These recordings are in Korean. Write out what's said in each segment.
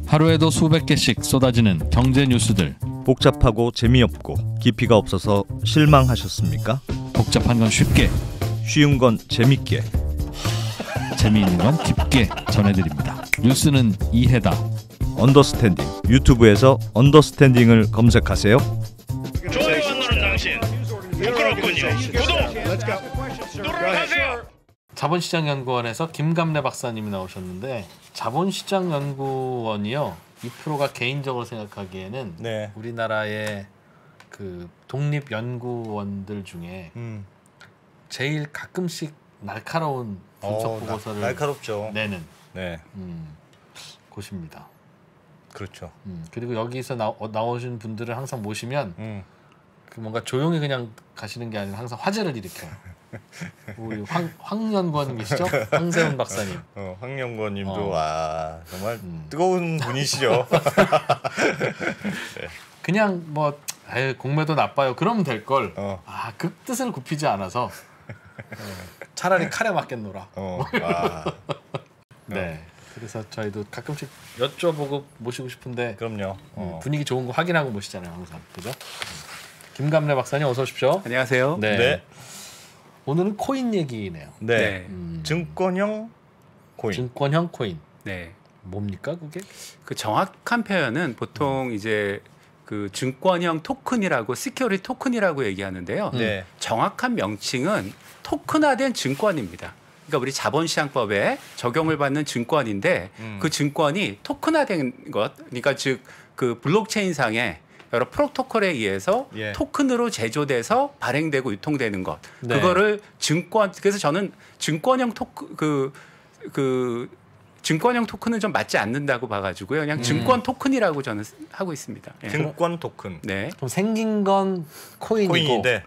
하루에도 수백 개씩 쏟아지는 경제 뉴스들. 복잡하고 재미없고 깊이가 없어서 실망하셨습니까? 복잡한 건 쉽게, 쉬운 건 재밌게, 재미있는 건 깊게 전해드립니다. 뉴스는 이해다. 언더스탠딩. 유튜브에서 언더스탠딩을 검색하세요. 좋아요 안 누른 당신 부끄럽군요. 구독 누르세요. 자본시장연구원에서 김감래 박사님이 나오셨는데, 자본시장연구원이요, 이 프로가 개인적으로 생각하기에는 네. 우리나라의 그 독립연구원들 중에 제일 가끔씩 날카로운 분석 보고서를 날카롭죠. 내는 네. 곳입니다. 그렇죠. 그리고 여기서 나오신 분들을 항상 모시면 그 뭔가 조용히 그냥 가시는 게 아니라 항상 화제를 일으켜요. 우리 황 연구원님이시죠? 황세훈 박사님. 황 연구원님도 와 정말 뜨거운 분이시죠. 네. 그냥 뭐 공매도 나빠요. 그러면 될 걸. 그 뜻을 굽히지 않아서 차라리 칼에 맞겠노라. 네. 그래서 저희도 가끔씩 여쭤보고 모시고 싶은데, 그럼요. 분위기 좋은 거 확인하고 모시잖아요, 항상. 그죠? 김감래 박사님 어서 오십시오. 안녕하세요. 네. 네. 오늘은 코인 얘기네요. 네. 증권형 코인. 증권형 코인. 네. 뭡니까 그게? 그 정확한 표현은 보통 이제 그 증권형 토큰이라고, 시큐리티 토큰이라고 얘기하는데요. 네. 정확한 명칭은 토큰화된 증권입니다. 그러니까 우리 자본시장법에 적용을 받는 증권인데, 그 증권이 토큰화된 것, 그러니까 즉 그 블록체인상에 여러 프로토콜에 의해서 토큰으로 제조돼서 발행되고 유통되는 것. 네. 그거를 증권. 그래서 저는 증권형 증권형 토큰은 좀 맞지 않는다고 봐가지고요. 그냥 증권 토큰이라고 저는 하고 있습니다. 예. 증권 토큰. 네. 그럼 생긴 건 코인이고, 코인인데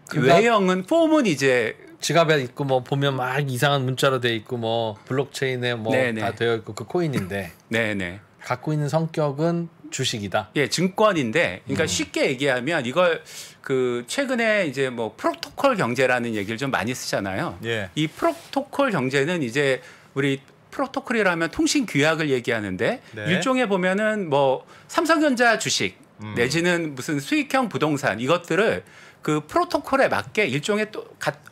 그 외형은 폼은 이제 지갑에 있고 뭐 보면 막 이상한 문자로 돼 있고 뭐 블록체인에 뭐 다 되어 있고 그 코인인데, 네네. 갖고 있는 성격은 주식이다. 예, 증권인데, 그러니까 쉽게 얘기하면 이걸 그 최근에 이제 뭐 프로토콜 경제라는 얘기를 좀 많이 쓰잖아요. 예. 이 프로토콜 경제는 이제 우리 프로토콜이라면 통신 규약을 얘기하는데, 네. 일종의 보면은 뭐 삼성전자 주식 내지는 무슨 수익형 부동산, 이것들을 그 프로토콜에 맞게 일종의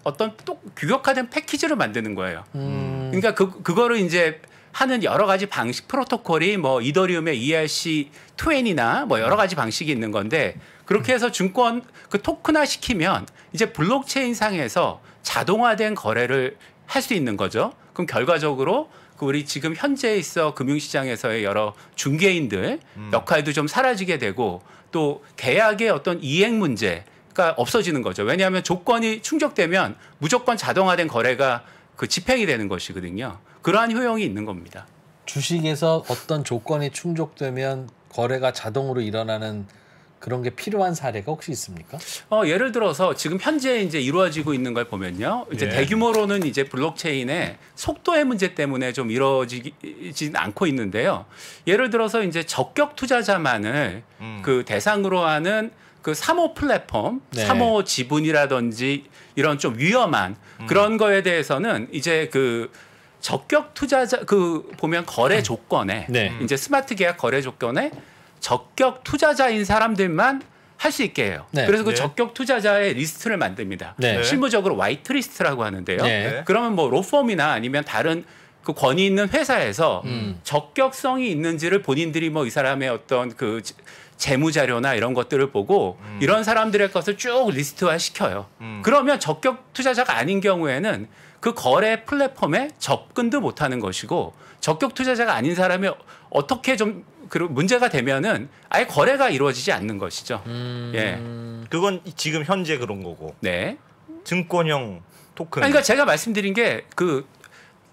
어떤 규격화된 패키지를 만드는 거예요. 그러니까 그거를 이제 하는 여러 가지 방식, 프로토콜이 뭐 이더리움의 ERC20나 뭐 여러 가지 방식이 있는 건데, 그렇게 해서 증권 그 토큰화 시키면 이제 블록체인 상에서 자동화된 거래를 할 수 있는 거죠. 그럼 결과적으로 그 우리 지금 현재 있어 금융시장에서의 여러 중개인들 역할도 좀 사라지게 되고, 또 계약의 어떤 이행 문제가 없어지는 거죠. 왜냐하면 조건이 충족되면 무조건 자동화된 거래가 그 집행이 되는 것이거든요. 그러한 효용이 있는 겁니다. 주식에서 어떤 조건이 충족되면 거래가 자동으로 일어나는 그런 게 필요한 사례가 혹시 있습니까? 예를 들어서 지금 현재 이제 이루어지고 있는 걸 보면요. 이제 대규모로는 이제 블록체인의 속도의 문제 때문에 좀 이루어지진 않고 있는데요. 예를 들어서 이제 적격 투자자만을 그 대상으로 하는 그 3호 플랫폼, 3호 지분이라든지 이런 좀 위험한 그런 거에 대해서는 이제 그 적격 투자자 그 보면 거래 조건에 이제 스마트 계약 거래 조건에 적격 투자자인 사람들만 할 수 있게 해요. 그래서 그 적격 투자자의 리스트를 만듭니다. 실무적으로 화이트 리스트라고 하는데요. 그러면 뭐 로펌이나 아니면 다른 그 권위 있는 회사에서 적격성이 있는지를 본인들이 뭐 이 사람의 어떤 그 재무 자료나 이런 것들을 보고 이런 사람들의 것을 쭉 리스트화 시켜요. 그러면 적격 투자자가 아닌 경우에는 그 거래 플랫폼에 접근도 못하는 것이고, 적격 투자자가 아닌 사람이 어떻게 좀 문제가 되면은 아예 거래가 이루어지지 않는 것이죠. 예. 그건 지금 현재 그런 거고. 네. 증권형 토큰. 그러니까 제가 말씀드린 게 그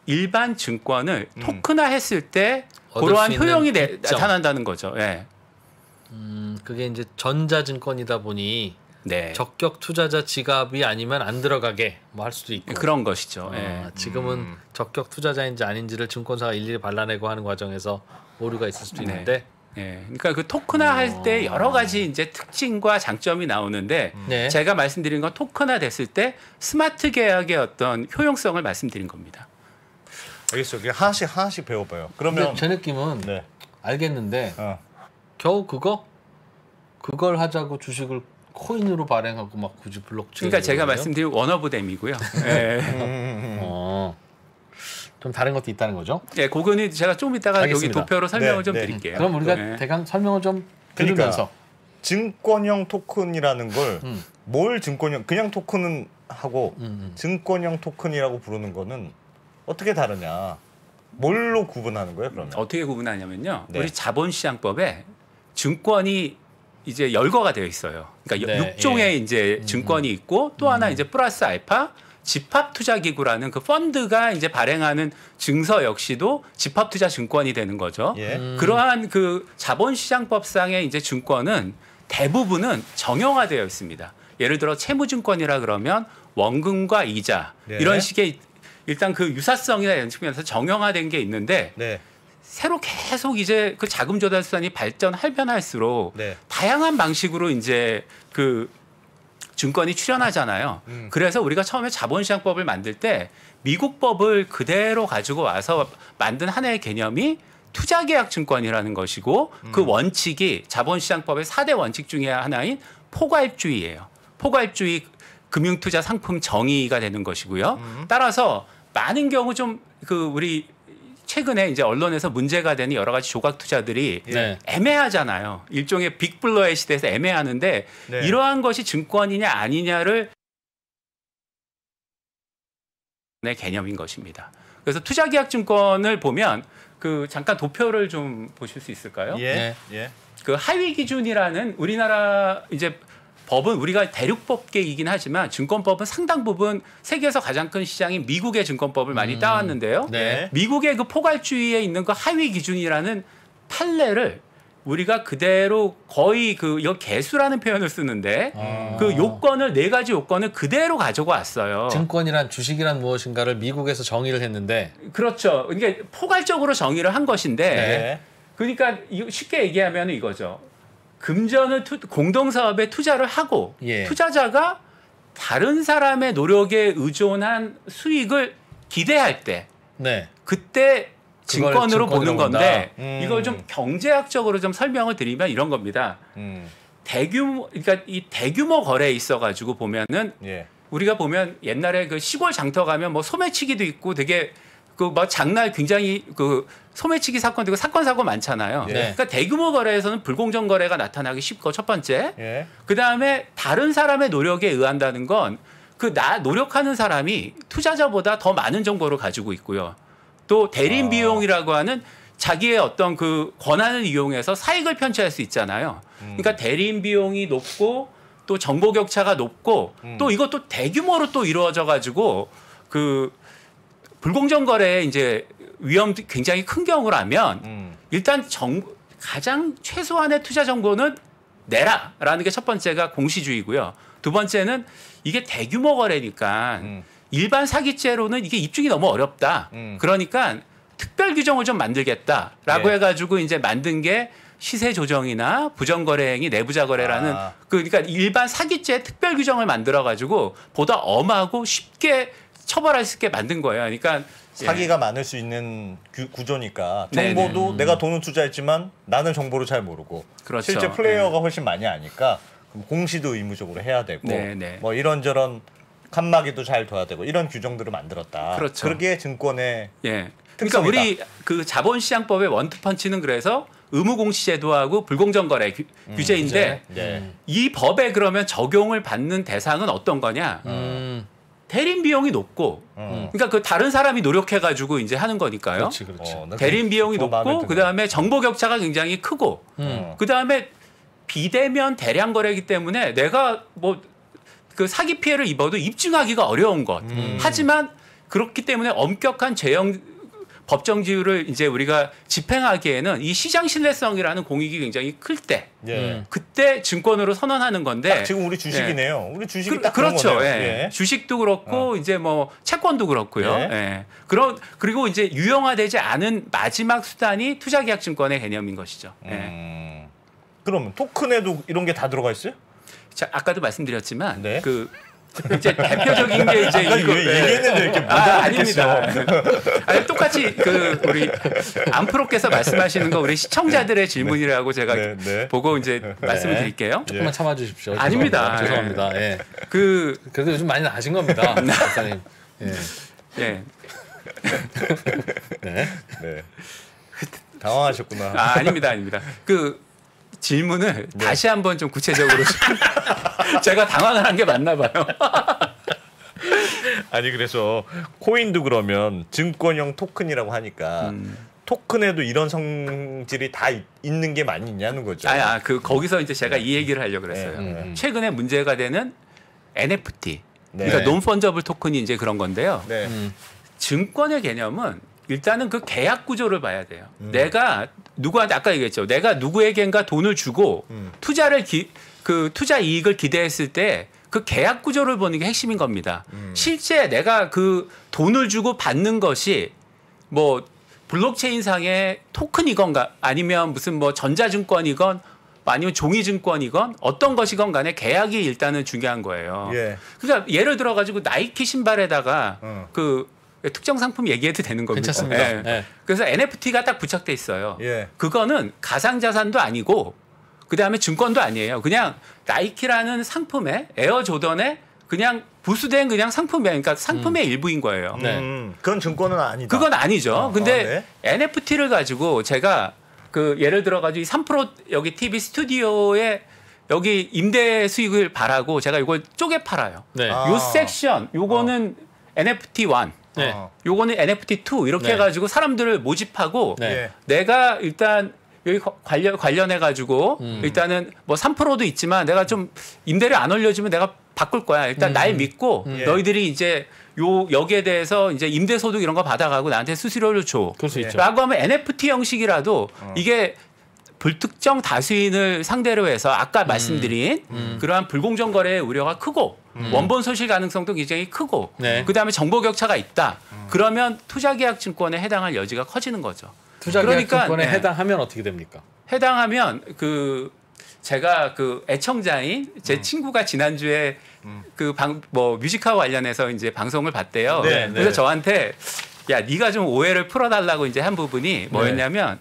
일반 증권을 토큰화했을 때 그러한 효용이 나타난다는 거죠. 예. 그게 이제 전자증권이다 보니 적격 투자자 지갑이 아니면 안 들어가게 뭐 할 수도 있고 그런 것이죠. 지금은 적격 투자자인지 아닌지를 증권사가 일일이 발라내고 하는 과정에서 오류가 있을 수도 있는데, 그러니까 그 토큰화 할 때 여러 가지 이제 특징과 장점이 나오는데, 제가 말씀드린 건 토큰화 됐을 때 스마트 계약의 어떤 효용성을 말씀드린 겁니다. 알겠어요. 하나씩 배워봐요. 그러면 제 느낌은 알겠는데 겨우 그걸 하자고 주식을 코인으로 발행하고 막 굳이 블록체인. 그러니까 제가 말씀드린 원어브댐이고요. 네. 좀 다른 것도 있다는 거죠? 네, 그거는 제가 좀 이따가 알겠습니다. 여기 도표로 설명을 네, 좀 네. 드릴게요. 그럼 우리가 네. 대강 설명을 좀 그러니까 들으면서 증권형 토큰이라는 걸 뭘 증권형 그냥 토큰은 하고 증권형 토큰이라고 부르는 거는 어떻게 다르냐? 뭘로 구분하는 거예요, 그러면? 어떻게 구분하냐면요. 네. 우리 자본시장법에 증권이 이제 열거가 되어 있어요. 그러니까 네, 6종의 예. 이제 증권이 있고 또 하나 이제 플러스 알파 집합투자기구라는 그 펀드가 이제 발행하는 증서 역시도 집합투자증권이 되는 거죠. 예. 그러한 그 자본시장법상의 이제 증권은 대부분은 정형화되어 있습니다. 예를 들어 채무증권이라 그러면 원금과 이자 네. 이런 식의 일단 그 유사성이나 이런 측면에서 정형화된 게 있는데 네. 새로 계속 이제 그 자금 조달 수단이 발전할수록 네. 다양한 방식으로 이제 그 증권이 출현하잖아요. 그래서 우리가 처음에 자본시장법을 만들 때 미국 법을 그대로 가지고 와서 만든 하나의 개념이 투자계약증권이라는 것이고 그 원칙이 자본시장법의 4대 원칙 중에 하나인 포괄주의예요. 포괄주의 금융투자 상품 정의가 되는 것이고요. 따라서 많은 경우 좀 그 우리 최근에 이제 언론에서 문제가 되는 여러 가지 조각 투자들이 네. 애매하잖아요. 일종의 빅블러의 시대에서 애매하는데 네. 이러한 것이 증권이냐 아니냐를 네, 개념인 것입니다. 그래서 투자계약증권을 보면 그 잠깐 도표를 좀 보실 수 있을까요? 예. 네. 예. 그 하위 기준이라는 우리나라 이제 법은 우리가 대륙법계이긴 하지만 증권법은 상당 부분 세계에서 가장 큰 시장인 미국의 증권법을 많이 따왔는데요. 네. 미국의 그 포괄주의에 있는 그 하위 기준이라는 판례를 우리가 그대로 거의 그 이거 개수라는 표현을 쓰는데 그 요건을 네 가지 요건을 그대로 가지고 왔어요. 증권이란 주식이란 무엇인가를 미국에서 정의를 했는데 그렇죠. 그러니까 포괄적으로 정의를 한 것인데 네. 그러니까 쉽게 얘기하면 이거죠. 금전을 공동사업에 투자를 하고 예. 투자자가 다른 사람의 노력에 의존한 수익을 기대할 때 네. 그때 그걸 증권으로 보는 증권이라고 건데 본다. 이걸 좀 경제학적으로 좀 설명을 드리면 이런 겁니다. 그러니까 이 대규모 거래에 있어가지고 보면은 예. 우리가 보면 옛날에 그 시골 장터 가면 뭐 소매치기도 있고 되게 그 뭐 장날 굉장히 그 소매치기 사건도 있고 사건 사고 많잖아요. 예. 그러니까 대규모 거래에서는 불공정 거래가 나타나기 쉽고 첫 번째. 예. 그 다음에 다른 사람의 노력에 의한다는 건 그 노력하는 사람이 투자자보다 더 많은 정보를 가지고 있고요. 또 대림 비용이라고 하는 자기의 어떤 그 권한을 이용해서 사익을 편취할 수 있잖아요. 그러니까 대림 비용이 높고 또 정보 격차가 높고 또 이것도 대규모로 또 이루어져 가지고 그 불공정 거래에 이제 위험도 굉장히 큰 경우라면 일단 가장 최소한의 투자 정보는 내라라는 게 첫 번째가 공시주의고요. 두 번째는 이게 대규모 거래니까 일반 사기죄로는 이게 입증이 너무 어렵다. 그러니까 특별 규정을 좀 만들겠다라고 예. 해가지고 이제 만든 게 시세 조정이나 부정거래 행위, 내부자 거래라는 아. 그러니까 일반 사기죄 특별 규정을 만들어가지고 보다 엄하고 쉽게 처벌할 수 있게 만든 거예요. 그러니까 사기가 많을 수 있는 구조니까 네, 정보도 내가 돈을 투자했지만 나는 정보를 잘 모르고 그렇죠. 실제 플레이어가 훨씬 많이 아니까 그럼 공시도 의무적으로 해야 되고 네, 네. 뭐 이런저런 칸막이도 잘 둬야 되고 이런 규정들을 만들었다. 그렇죠. 그게 증권의 예. 그러니까 특성이다. 우리 그 자본시장법의 원투펀치는 그래서 의무공시제도하고 불공정거래 규제인데 네. 이 법에 그러면 적용을 받는 대상은 어떤 거냐? 대림 비용이 높고, 그러니까 그 다른 사람이 노력해가지고 이제 하는 거니까요. 그렇지, 그렇지. 나 대림 비용이 그거 마음에 높고, 드네. 그 다음에 정보 격차가 굉장히 크고, 그 다음에 비대면 대량 거래이기 때문에 내가 뭐 그 사기 피해를 입어도 입증하기가 어려운 것. 하지만 그렇기 때문에 엄격한 법정 지유를 이제 우리가 집행하기에는 이 시장 신뢰성이라는 공익이 굉장히 클 때, 예. 그때 증권으로 선언하는 건데. 지금 우리 주식이네요. 우리 주식이 딱 그렇죠. 그런 거네요. 예. 예. 주식도 그렇고 이제 뭐 채권도 그렇고요. 예. 예. 그리고 이제 유형화되지 않은 마지막 수단이 투자계약증권의 개념인 것이죠. 예. 그러면 토큰에도 이런 게 다 들어가 있어요? 자, 아까도 말씀드렸지만 네. 그 이제 대표적인 게 이제 아까 이거 얘기했는데 이렇게 못 아닙니다. 아니, 똑같이 그 우리 안프로께서 말씀하시는 거 우리 시청자들의 질문이라고 제가 보고 이제 말씀을 드릴게요. 조금만 참아주십시오. 아닙니다. 죄송합니다. 예. 그래도 요즘 많이 나신 겁니다, 박사님. 예. 예. 네. 당황하셨구나. 아닙니다. 그 질문을 다시 한번 좀 구체적으로 제가 당황을 한 게 맞나 봐요. 아니 그래서 코인도 그러면 증권형 토큰이라고 하니까 토큰에도 이런 성질이 다 있는 게 많이냐는 거죠. 그 거기서 이제 제가 이 얘기를 하려고 그랬어요. 최근에 문제가 되는 NFT, 그러니까 논펀저블 토큰이 이제 그런 건데요. 증권의 개념은 일단은 그 계약 구조를 봐야 돼요. 내가 누구한테 아까 얘기했죠. 내가 누구에겐가 돈을 주고 투자를 그 투자 이익을 기대했을 때 그 계약 구조를 보는 게 핵심인 겁니다. 실제 내가 그 돈을 주고 받는 것이 뭐 블록체인상의 토큰이건가 아니면 무슨 뭐 전자증권이건 아니면 종이증권이건 어떤 것이건 간에 계약이 일단은 중요한 거예요. 그러니까 예를 들어 가지고 나이키 신발에다가 그 특정 상품 얘기해도 되는 겁니다. 괜찮습니다. 네. 그래서 NFT가 딱 부착돼 있어요. 그거는 가상자산도 아니고 그다음에 증권도 아니에요. 그냥 나이키라는 상품에 에어 조던에 그냥 부수된 그냥 상품이에요. 그러니까 상품의 일부인 거예요. 그건 증권은 아니다. 그건 아니죠. 근데 NFT를 가지고 제가 그 예를 들어 가지고 이 3프로 여기 TV 스튜디오에 여기 임대 수익을 바라고 제가 이걸 쪼개 팔아요. 요 섹션 요거는 NFT 1. 요거는 NFT 2 이렇게 해가지고 사람들을 모집하고 내가 일단 여기 관련해 가지고 일단은 뭐 3%도 있지만 내가 좀 임대료 안 올려주면 내가 바꿀 거야. 일단 날 믿고 너희들이 이제 여기에 대해서 이제 임대 소득 이런 거 받아가고 나한테 수수료를 줘. 그럴 수 있죠. 라고 하면 NFT 형식이라도 이게 불특정 다수인을 상대로 해서 아까 말씀드린 그러한 불공정 거래의 우려가 크고 원본 소실 가능성도 굉장히 크고 그다음에 정보 격차가 있다. 그러면 투자계약 증권에 해당할 여지가 커지는 거죠. 투자계약 증권에 해당하면 어떻게 됩니까? 해당하면 그 제가 그 애청자인 제 친구가 지난주에 그 뭐 뮤직하우 관련해서 이제 방송을 봤대요. 그래서 저한테 야 네가 좀 오해를 풀어달라고 이제 한 부분이 뭐였냐면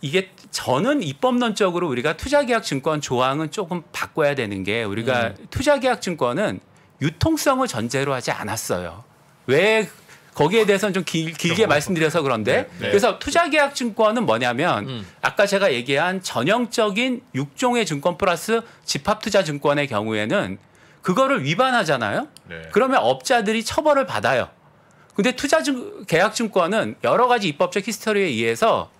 이게 저는 입법론적으로 우리가 투자계약 증권 조항은 조금 바꿔야 되는 게 우리가 투자계약 증권은 유통성을 전제로 하지 않았어요. 왜 거기에 대해서는 좀 길게 말씀드려서 그런데 그래서 투자계약 증권은 뭐냐면 아까 제가 얘기한 전형적인 6종의 증권 플러스 집합투자증권의 경우에는 그거를 위반하잖아요. 그러면 업자들이 처벌을 받아요. 근데 투자계약 증권은 여러 가지 입법적 히스토리에 의해서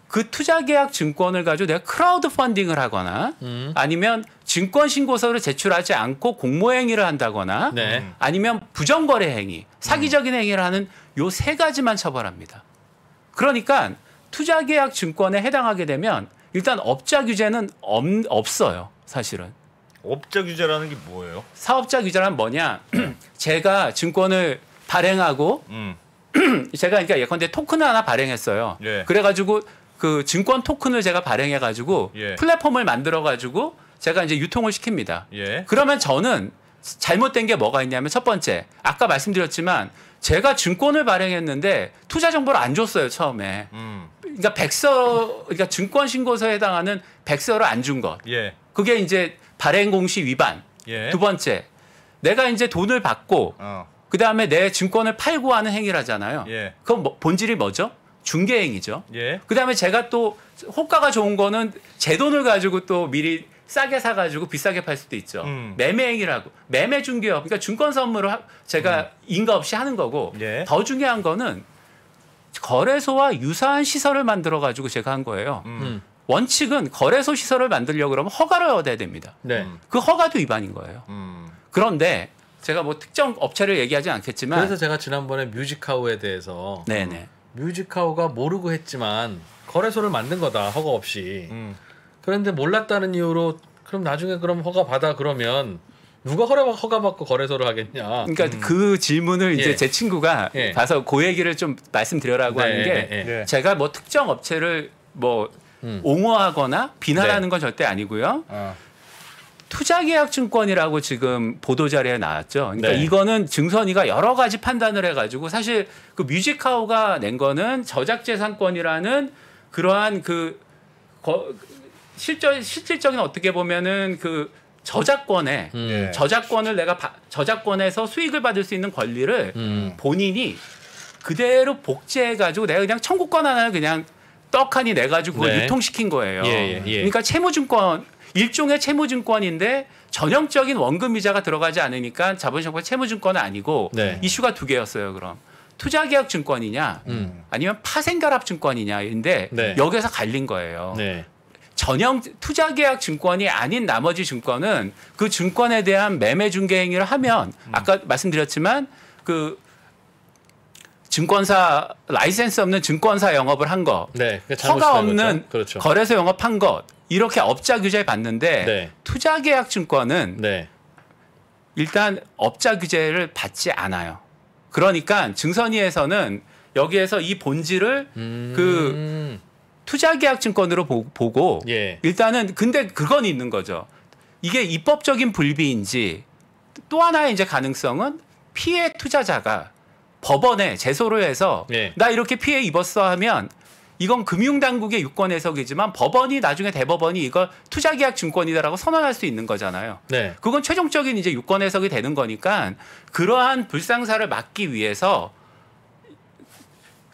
그 투자계약 증권을 가지고 내가 크라우드 펀딩을 하거나 아니면 증권 신고서를 제출하지 않고 공모행위를 한다거나 아니면 부정거래 행위, 사기적인 행위를 하는 요 세 가지만 처벌합니다. 그러니까 투자계약 증권에 해당하게 되면 일단 업자 규제는 없어요. 사실은. 업자 규제라는 게 뭐예요? 사업자 규제란 뭐냐. 제가 증권을 발행하고 제가 그러니까 예컨대 토큰을 하나 발행했어요. 그래가지고 그 증권 토큰을 제가 발행해가지고 플랫폼을 만들어가지고 제가 이제 유통을 시킵니다. 그러면 저는 잘못된 게 뭐가 있냐면 첫 번째 아까 말씀드렸지만 제가 증권을 발행했는데 투자 정보를 안 줬어요 처음에. 그러니까 그러니까 증권 신고서에 해당하는 백서를 안 준 것. 그게 이제 발행 공시 위반. 두 번째 내가 이제 돈을 받고 그 다음에 내 증권을 팔고 하는 행위를 하잖아요. 그건 본질이 뭐죠? 중개행위죠. 그 다음에 제가 또 호가가 좋은 거는 제 돈을 가지고 또 미리 싸게 사가지고 비싸게 팔 수도 있죠. 매매행위라고. 매매 중개업. 그러니까 증권 선물을 제가 인가 없이 하는 거고 더 중요한 거는 거래소와 유사한 시설을 만들어가지고 제가 한 거예요. 원칙은 거래소 시설을 만들려고 그러면 허가를 얻어야 됩니다. 그 허가도 위반인 거예요. 그런데 제가 뭐 특정 업체를 얘기하지 않겠지만 그래서 제가 지난번에 뮤직하우에 대해서 뮤직하우가 모르고 했지만 거래소를 만든 거다 허가 없이. 그런데 몰랐다는 이유로 그럼 나중에 그럼 허가 받아 그러면 누가 허가 받고 거래소를 하겠냐. 그러니까 그 질문을 이제 제 친구가 가서 그 얘기를 좀 말씀드려라고 하는 게 제가 뭐 특정 업체를 뭐 옹호하거나 비난하는 건 절대 아니고요. 투자계약증권이라고 지금 보도자료에 나왔죠. 그러니까 네. 이거는 증선이가 여러 가지 판단을 해가지고 사실 그 뮤직하우가 낸 거는 저작재산권이라는 그러한 실질적인 어떻게 보면은 그 저작권에 저작권을 내가 저작권에서 수익을 받을 수 있는 권리를 본인이 그대로 복제해가지고 내가 그냥 청구권 하나를 그냥 떡하니 내가지고 네. 유통시킨 거예요. 예. 그러니까 채무증권 일종의 채무증권인데 전형적인 원금 이자가 들어가지 않으니까 자본시장법 채무증권은 아니고 네. 이슈가 두 개였어요. 그럼 투자계약증권이냐 아니면 파생결합증권이냐인데 네. 여기서 갈린 거예요. 네. 전형 투자계약 증권이 아닌 나머지 증권은 그 증권에 대한 매매 중개 행위를 하면 아까 말씀드렸지만 그 증권사 라이센스 없는 증권사 영업을 한 거, 네. 허가 없는 그렇죠. 거래소 영업한 것 이렇게 업자 규제 받는데 네. 투자계약 증권은 네. 일단 업자 규제를 받지 않아요. 그러니까 증선위에서는 여기에서 이 본질을 그 투자계약증권으로 보고 예. 일단은 근데 그건 있는 거죠. 이게 입법적인 불비인지 또 하나의 이제 가능성은 피해 투자자가 법원에 제소를 해서 예. 나 이렇게 피해 입었어 하면 이건 금융당국의 유권 해석이지만 법원이 나중에 대법원이 이걸 투자계약증권이다라고 선언할 수 있는 거잖아요. 네. 그건 최종적인 이제 유권 해석이 되는 거니까 그러한 불상사를 막기 위해서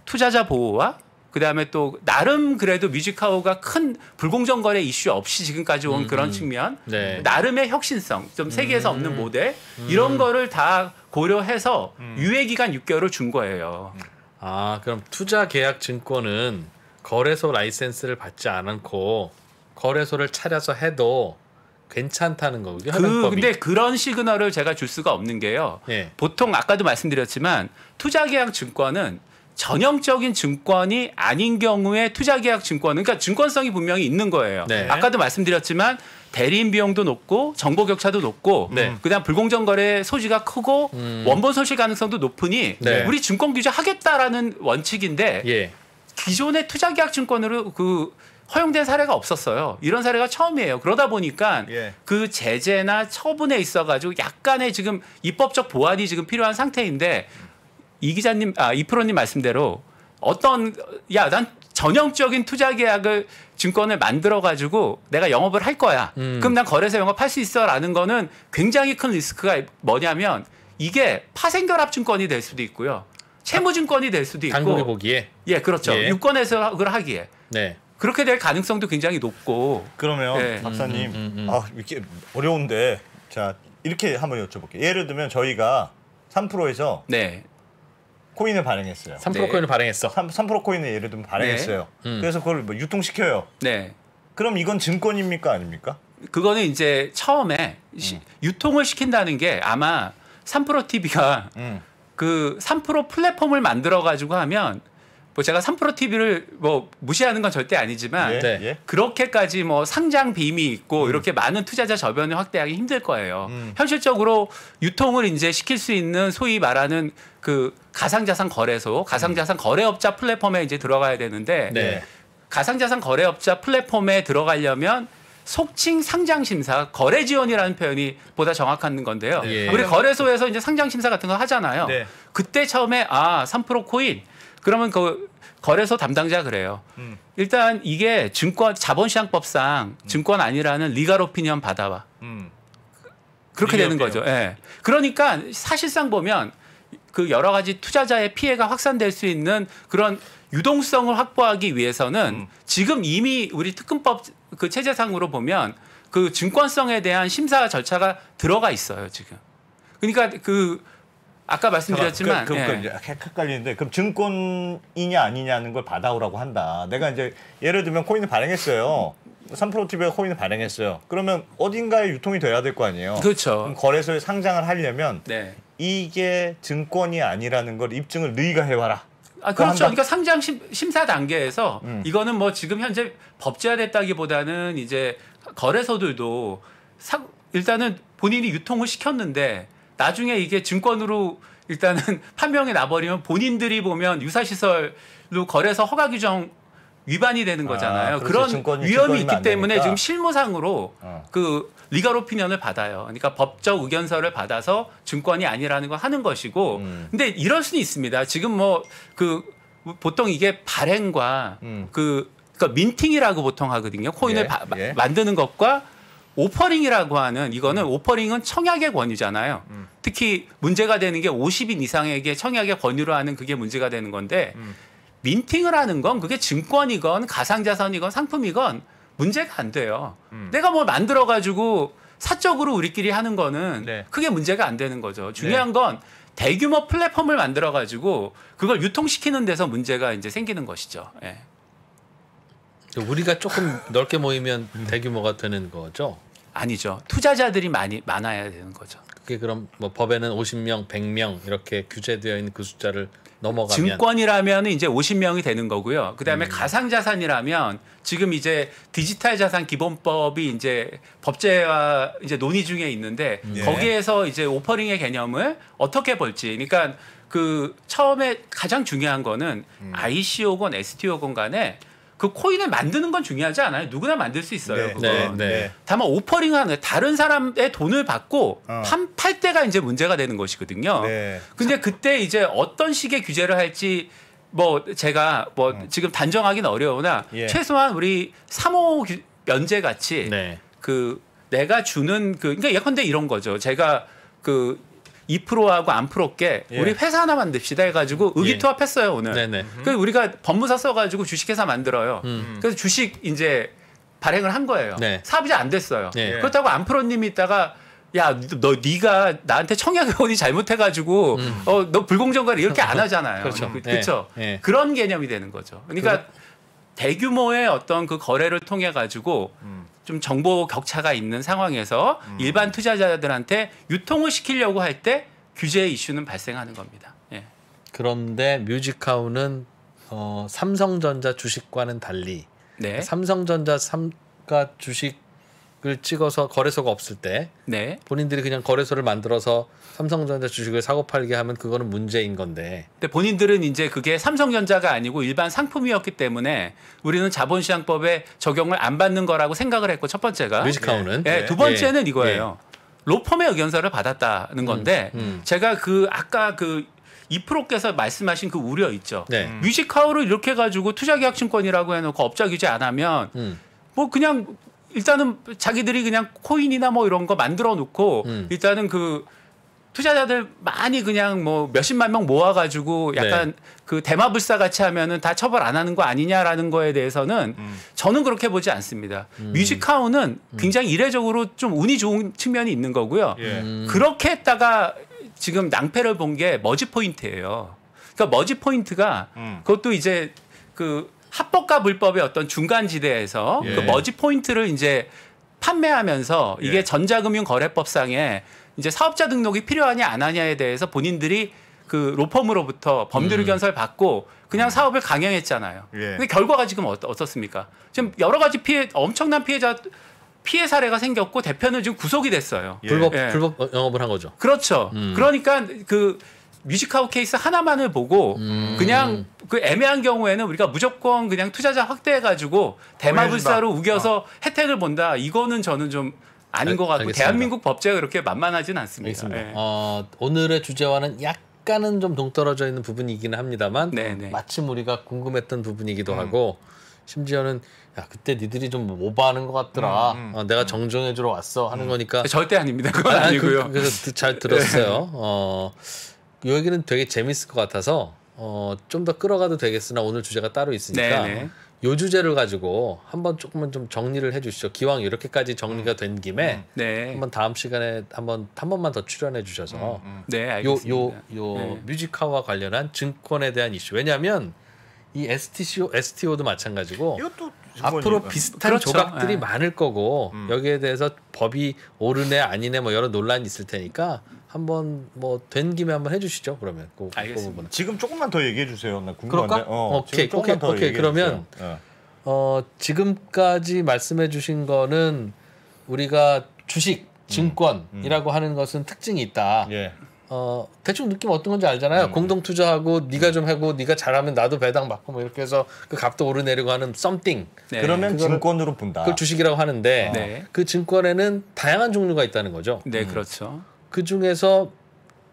투자자 보호와 그다음에 또 나름 그래도 뮤직하우가 큰 불공정 거래 이슈 없이 지금까지 온 그런 측면 네. 나름의 혁신성 좀 세계에서 없는 모델 이런 거를 다 고려해서 유예 기간 6개월을 준 거예요. 아, 그럼 투자 계약 증권은 거래소 라이센스를 받지 않고 거래소를 차려서 해도 괜찮다는 거고요. 근데 그런 시그널을 제가 줄 수가 없는 게요. 예. 보통 아까도 말씀드렸지만 투자계약 증권은 전형적인 증권이 아닌 경우에 투자계약 증권은 그러니까 증권성이 분명히 있는 거예요. 네. 아까도 말씀드렸지만 대리인 비용도 높고 정보 격차도 높고 네. 그다음 불공정 거래 소지가 크고 원본 손실 가능성도 높으니 네. 우리 증권 규제 하겠다라는 원칙인데 예. 기존의 투자계약 증권으로 그 허용된 사례가 없었어요. 이런 사례가 처음이에요. 그러다 보니까 예. 그 제재나 처분에 있어가지고 약간의 지금 입법적 보완이 지금 필요한 상태인데 이 기자님, 이 프로님 말씀대로 난 전형적인 투자계약을 증권을 만들어가지고 내가 영업을 할 거야. 그럼 난 거래소 영업할 수 있어라는 거는 굉장히 큰 리스크가 뭐냐면 이게 파생결합증권이 될 수도 있고요. 채무증권이 될 수도 있고. 당국이 보기에. 예, 그렇죠. 예. 유권에서 그걸 하기에. 네. 그렇게 될 가능성도 굉장히 높고. 그러면 네. 박사님, 이렇게 어려운데 자 이렇게 한번 여쭤볼게요. 예를 들면 저희가 3%에서 네. 코인을 발행했어요. 3% 네. 코인을 발행했어. 3% 코인을 예를 들면 발행했어요. 그래서 그걸 뭐 유통시켜요. 네. 그럼 이건 증권입니까 아닙니까? 그거는 이제 처음에 유통을 시킨다는 게 아마 3프로 TV가 그 3프로 플랫폼을 만들어 가지고 하면 뭐 제가 3프로 TV를 뭐 무시하는 건 절대 아니지만 예, 네. 예. 그렇게까지 뭐 상장 빔이 있고 이렇게 많은 투자자 저변을 확대하기 힘들 거예요. 현실적으로 유통을 이제 시킬 수 있는 소위 말하는 그 가상자산 거래소, 가상자산 거래업자 플랫폼에 이제 들어가야 되는데 네. 가상자산 거래업자 플랫폼에 들어가려면 속칭 상장심사, 거래지원이라는 표현이 보다 정확한 건데요. 예. 우리 거래소에서 이제 상장심사 같은 거 하잖아요. 네. 그때 처음에 3프로 코인 그러면 그 거래소 담당자 그래요. 일단 이게 증권 자본시장법상 증권 아니라는 리갈 오피니언 받아와. 그렇게 되는 거죠. 예. 그러니까 사실상 보면 그 여러 가지 투자자의 피해가 확산될 수 있는 그런 유동성을 확보하기 위해서는 지금 이미 우리 특검법 그 체제상으로 보면 그 증권성에 대한 심사 절차가 들어가 있어요, 지금. 그러니까 그 아까 말씀드렸지만 이제 헷갈리는데 그럼 증권이냐 아니냐는 걸 받아오라고 한다. 내가 이제 예를 들면 코인을 발행했어요. 3프로 TV가 코인을 발행했어요. 그러면 어딘가에 유통이 돼야 될 거 아니에요. 그렇죠. 그럼 거래소에 상장을 하려면 네. 이게 증권이 아니라는 걸 입증을 너희가 해와라. 그렇죠. 그러니까 상장 심사 단계에서 이거는 뭐 지금 현재 법제화됐다기보다는 이제 거래소들도 일단은 본인이 유통을 시켰는데 나중에 이게 증권으로 일단은 판명이 나버리면 본인들이 보면 유사시설로 거래소 허가 규정 위반이 되는 거잖아요. 그렇죠. 그런 위험이 있기 때문에 되니까. 지금 실무상으로 그 리걸 오피니언을 받아요. 그러니까 법적 의견서를 받아서 증권이 아니라는 걸 하는 것이고, 근데 이럴 수는 있습니다. 지금 뭐 그 보통 이게 발행과 그러니까 민팅이라고 보통 하거든요. 코인을 만드는 것과 오퍼링이라고 하는 이거는 오퍼링은 청약의 권유잖아요. 특히 문제가 되는 게 50인 이상에게 청약의 권유를 하는 그게 문제가 되는 건데 민팅을 하는 건 그게 증권이건 가상자산이건 상품이건 문제가 안 돼요. 내가 뭘 만들어 가지고 사적으로 우리끼리 하는 거는 크게 문제가 안 되는 거죠. 중요한 건 대규모 플랫폼을 만들어 가지고 그걸 유통시키는 데서 문제가 이제 생기는 것이죠. 예. 우리가 조금 넓게 모이면 대규모가 되는 거죠? 아니죠. 투자자들이 많아야 되는 거죠. 그게 그럼 뭐 법에는 50명, 100명 이렇게 규제되어 있는 그 숫자를 넘어가면 증권이라면 이제 50명이 되는 거고요. 그다음에 가상자산이라면 지금 이제 디지털 자산 기본법이 이제 법제화 이제 논의 중에 있는데 거기에서 이제 오퍼링의 개념을 어떻게 볼지. 그러니까 그 처음에 가장 중요한 거는 ICO건 STO건 간에 그 코인을 만드는 건 중요하지 않아요. 누구나 만들 수 있어요. 다만 오퍼링하는 다른 사람의 돈을 받고 팔 때가 이제 문제가 되는 것이거든요. 근데 그때 이제 어떤 식의 규제를 할지 뭐 제가 뭐 지금 단정하기는 어려우나 최소한 우리 3호 면제 같이 그 내가 주는 그 그러니까 예컨대 이런 거죠. 제가 그 2%하고 안 풀었게 우리 회사 하나 만듭시다 해가지고 의기투합했어요 오늘. 그래서 우리가 법무사 써가지고 주식회사 만들어요. 그래서 주식 이제 발행을 한 거예요. 사업이 안 됐어요. 그렇다고 안프로님이 있다가 야 네가 나한테 청약권이 잘못해가지고 너 불공정거래 이렇게 안 하잖아요. 그렇죠. 그런 개념이 되는 거죠. 그러니까 대규모의 어떤 그 거래를 통해 가지고 좀 정보 격차가 있는 상황에서 일반 투자자들한테 유통을 시키려고 할 때 규제 이슈는 발생하는 겁니다. 그런데 뮤직하우는 삼성전자 주식과는 달리 삼성전자가 주식을 찍어서 거래소가 없을 때 본인들이 그냥 거래소를 만들어서 삼성전자 주식을 사고 팔게 하면 그거는 문제인 건데. 근데 본인들은 이제 그게 삼성전자가 아니고 일반 상품이었기 때문에 우리는 자본시장법에 적용을 안 받는 거라고 생각을 했고 첫 번째가 뮤직하우는 두 번째는 이거예요. 로펌의 의견서를 받았다는 건데 제가 그 아까 그 2%께서 말씀하신 그 우려 있죠. 뮤직하우를 이렇게 가지고 투자계약증권이라고 해놓고 업자 규제 안 하면 뭐 그냥 일단은 자기들이 그냥 코인이나 뭐 이런 거 만들어 놓고 일단은 그 투자자들 많이 그냥 뭐 몇십만 명 모아가지고 약간 그 대마불사 같이 하면은 다 처벌 안 하는 거 아니냐라는 거에 대해서는 저는 그렇게 보지 않습니다. 뮤직하우는 굉장히 이례적으로 좀 운이 좋은 측면이 있는 거고요. 그렇게 했다가 지금 낭패를 본 게 머지 포인트예요. 그러니까 머지 포인트가 그것도 이제 그 합법과 불법의 어떤 중간지대에서 그 머지 포인트를 이제 판매하면서 이게 전자금융거래법상에 이제 사업자 등록이 필요하냐 안 하냐에 대해서 본인들이 그 로펌으로부터 법률 의견서를 받고 그냥 사업을 강행했잖아요. 근데 결과가 지금 어떻습니까? 지금 여러 가지 엄청난 피해 사례가 생겼고 대표는 지금 구속이 됐어요. 불법 영업을 한 거죠. 그렇죠. 그러니까 그 뮤직하우 케이스 하나만을 보고 그냥 그 애매한 경우에는 우리가 무조건 그냥 투자자 확대해가지고 대마불사로 우겨서 혜택을 본다. 이거는 저는 좀 아닌 것 같고 알겠습니다. 대한민국 법제가 그렇게 만만하진 않습니다. 오늘의 주제와는 약간은 좀 동떨어져 있는 부분이기는 합니다만 마침 우리가 궁금했던 부분이기도 하고 심지어는 야 그때 니들이 좀 오버하는 것 같더라. 내가 정정해주러 왔어 하는 거니까 절대 아닙니다. 그건 아니고요. 그래서 잘 들었어요. 이 얘기는 되게 재밌을 것 같아서 좀 더 끌어가도 되겠으나 오늘 주제가 따로 있으니까 요 주제를 가지고 한번 조금만 좀 정리를 해주시죠. 기왕 이렇게까지 정리가 된 김에 한번 다음 시간에 한 번만 더 출연해 주셔서 알겠습니다. 뮤직하우와 관련한 증권에 대한 이슈. 왜냐하면 이 STO도 마찬가지고 앞으로 비슷한 조각들이 많을 거고 여기에 대해서 법이 옳으네 아니네 뭐 여러 논란이 있을 테니까 한번 뭐 된 김에 한번 해주시죠. 그러면 알겠습니다. 지금 조금만 더 얘기해 주세요. 나 궁금한데. 오케이. 그러면 지금까지 말씀해주신 거는 우리가 주식 증권이라고 하는 것은 특징이 있다. 대충 느낌 어떤 건지 알잖아요. 공동 투자하고 네가 좀 하고 네가 잘하면 나도 배당 받고 뭐 이렇게 해서 그 값도 오르내리고 하는 something. 네. 그러면 증권으로 본다. 그걸 주식이라고 하는데 네. 그 증권에는 다양한 종류가 있다는 거죠. 네, 그렇죠. 그 중에서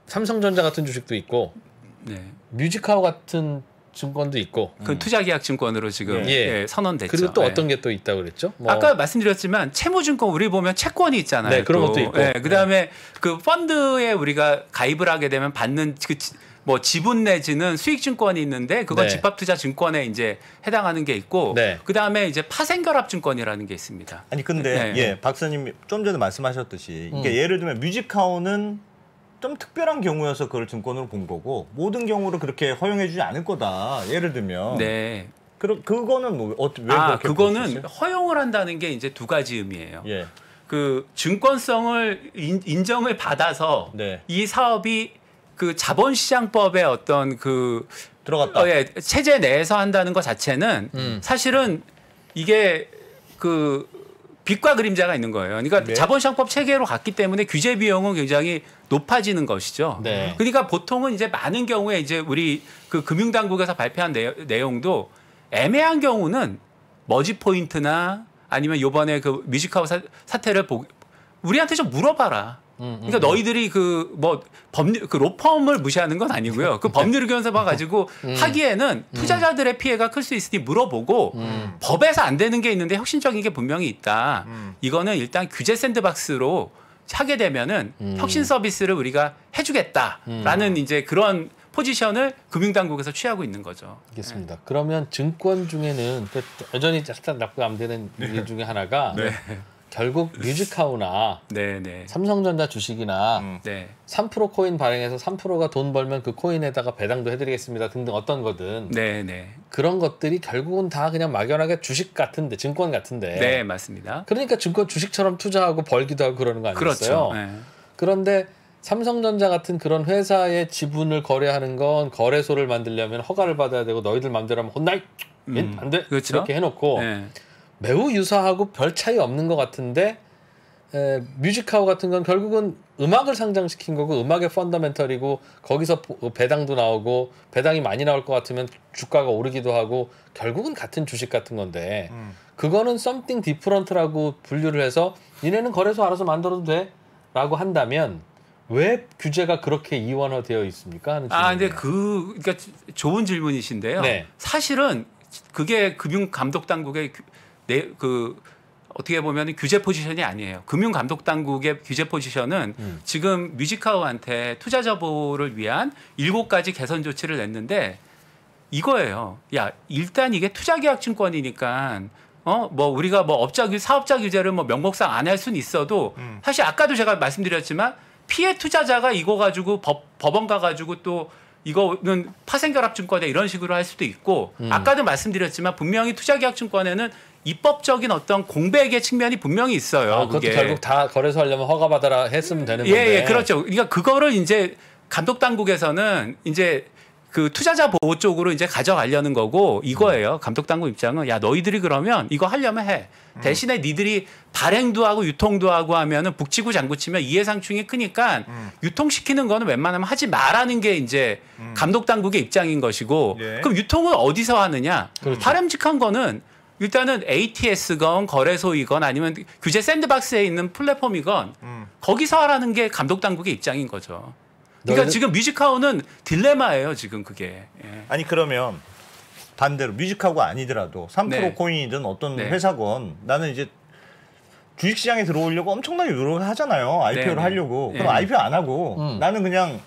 삼성전자 같은 주식도 있고 네. 뮤직하우 같은 증권도 있고 그 투자계약증권으로 지금 선언됐죠. 그리고 또 어떤 게 또 있다고 그랬죠? 뭐 아까 말씀드렸지만 채무증권 우리 보면 채권이 있잖아요. 네, 그런 또. 것도 있고. 네, 그다음에 그 펀드에 우리가 가입을 하게 되면 받는 뭐 지분 내지는 수익증권이 있는데 그건 네. 집합투자증권에 이제 해당하는 게 있고 네. 그다음에 이제 파생결합증권이라는 게 있습니다. 아니 근데 네. 박사님 좀 전에 말씀하셨듯이 이게 예를 들면 뮤직하우는 좀 특별한 경우여서 그걸 증권으로 본 거고 모든 경우를 그렇게 허용해주지 않을 거다. 예를 들면 네. 그거는 뭐 왜 그렇게 그거는 허용을 한다는 게 이제 두 가지 의미예요. 예. 그 증권성을 인정을 받아서 네. 이 사업이 그 자본시장법의 어떤 그 들어갔다. 체제 내에서 한다는 것 자체는 사실은 이게 그 빛과 그림자가 있는 거예요. 그러니까 네. 자본시장법 체계로 갔기 때문에 규제 비용은 굉장히 높아지는 것이죠. 네. 그러니까 보통은 이제 많은 경우에 이제 우리 그 금융당국에서 발표한 내용도 애매한 경우는 머지 포인트나 아니면 요번에 그 뮤직하우 사태를 우리한테 좀 물어봐라. 그러니까 너희들이 그 뭐 법률 그 로펌을 무시하는 건 아니고요. 그 법률 의견서 봐가지고 하기에는 투자자들의 피해가 클 수 있으니 물어보고 법에서 안 되는 게 있는데 혁신적인 게 분명히 있다. 이거는 일단 규제 샌드박스로 하게 되면은 혁신 서비스를 우리가 해주겠다라는 이제 그런 포지션을 금융당국에서 취하고 있는 거죠. 알겠습니다. 그러면 증권 중에는 여전히 약간 납득 안 되는 일 중에 하나가 결국 뮤직하우나 삼성전자 주식이나 3% 코인 발행해서 3%가 돈 벌면 그 코인에다가 배당도 해드리겠습니다 등등 어떤 거든 그런 것들이 결국은 다 그냥 막연하게 주식 같은데 증권 같은데 네 맞습니다. 그러니까 증권 주식처럼 투자하고 벌기도 하고 그러는 거 아니겠어요? 그렇죠. 그런데 삼성전자 같은 그런 회사의 지분을 거래하는 건 거래소를 만들려면 허가를 받아야 되고 너희들 마음대로 하면 혼나이 안 돼? 그렇죠? 이렇게 해놓고 매우 유사하고 별 차이 없는 것 같은데 뮤직하우 같은 건 결국은 음악을 상장시킨 거고 음악의 펀더멘털이고 거기서 배당도 나오고 배당이 많이 나올 것 같으면 주가가 오르기도 하고 결국은 같은 주식 같은 건데 그거는 something different라고 분류를 해서 니네는 거래소 알아서 만들어도 돼? 라고 한다면 왜 규제가 그렇게 이원화되어 있습니까? 하는 근데 그러니까 좋은 질문이신데요. 사실은 그게 금융감독당국의 어떻게 보면 규제 포지션이 아니에요. 금융감독당국의 규제 포지션은 지금 뮤직하우한테 투자자 보호를 위한 7가지 개선 조치를 냈는데 이거예요. 야 일단 이게 투자계약증권이니까 뭐 우리가 뭐 사업자 규제를 뭐 명목상 안 할 수는 있어도 사실 아까도 제가 말씀드렸지만 피해 투자자가 이거 가지고 법원 가가지고 또 이거는 파생결합증권에 이런 식으로 할 수도 있고 아까도 말씀드렸지만 분명히 투자계약증권에는 입법적인 어떤 공백의 측면이 분명히 있어요. 그것도 결국 다 거래소 하려면 허가 받아라 했으면 되는 건데. 그렇죠. 그러니까 그거를 이제 감독당국에서는 이제 그 투자자 보호 쪽으로 이제 가져가려는 거고 이거예요. 감독당국 입장은 야 너희들이 그러면 이거 하려면 해. 대신에 니들이 발행도 하고 유통도 하고 하면은 북치고 장구치면 이해상충이 크니까 유통시키는 거는 웬만하면 하지 마라는 게 이제 감독당국의 입장인 것이고 그럼 유통은 어디서 하느냐? 그렇죠. 바람직한 거는 일단은 ATS건 거래소이건 아니면 규제 샌드박스에 있는 플랫폼이건 거기서 하라는 게 감독당국의 입장인 거죠. 그러니까 지금 뮤직하우는 딜레마예요. 지금 그게. 아니 그러면 반대로 뮤직하우가 아니더라도 3% 코인이든 어떤 회사건 나는 이제 주식시장에 들어오려고 엄청나게 노력을 하잖아요. IPO를 하려고. 그럼 IPO 안 하고 나는 그냥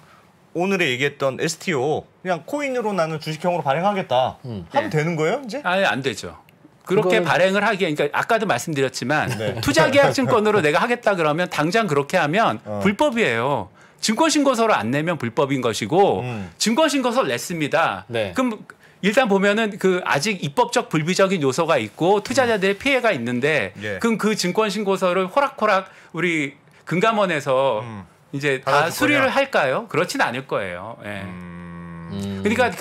오늘에 얘기했던 STO 그냥 코인으로 나는 주식형으로 발행하겠다 하면 되는 거예요 이제? 아니 안 되죠. 그렇게 발행을 하기에 그러니까 아까도 말씀드렸지만 투자계약증권으로 내가 하겠다 그러면 당장 그렇게 하면 불법이에요. 증권신고서를 안 내면 불법인 것이고 증권신고서를 냈습니다. 그럼 일단 보면은 그 아직 입법적 불비적인 요소가 있고 투자자들의 피해가 있는데 그럼 그 증권신고서를 호락호락 우리 금감원에서 이제 다 수리를 할까요? 그렇진 않을 거예요. 그러니까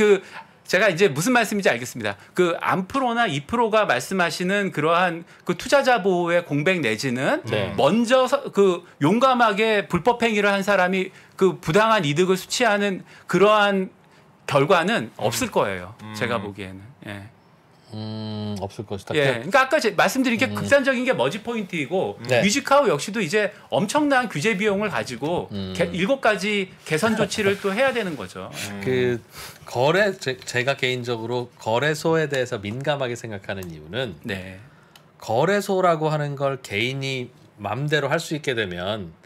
제가 이제 무슨 말씀인지 알겠습니다. 그 안프로나 2%가 말씀하시는 그러한 그 투자자 보호의 공백 내지는 먼저 그 용감하게 불법 행위를 한 사람이 그 부당한 이득을 수취하는 그러한 결과는 없을 거예요. 제가 보기에는. 예. 없을 것이다. 예. 그러니까 아까 말씀드린 게 극단적인 게 머지 포인트이고 네. 뮤직하우 역시도 이제 엄청난 규제 비용을 가지고 7가지 개선 조치를 또 해야 되는 거죠. 그 거래 제가 개인적으로 거래소에 대해서 민감하게 생각하는 이유는 네. 거래소라고 하는 걸 개인이 맘대로 할 수 있게 되면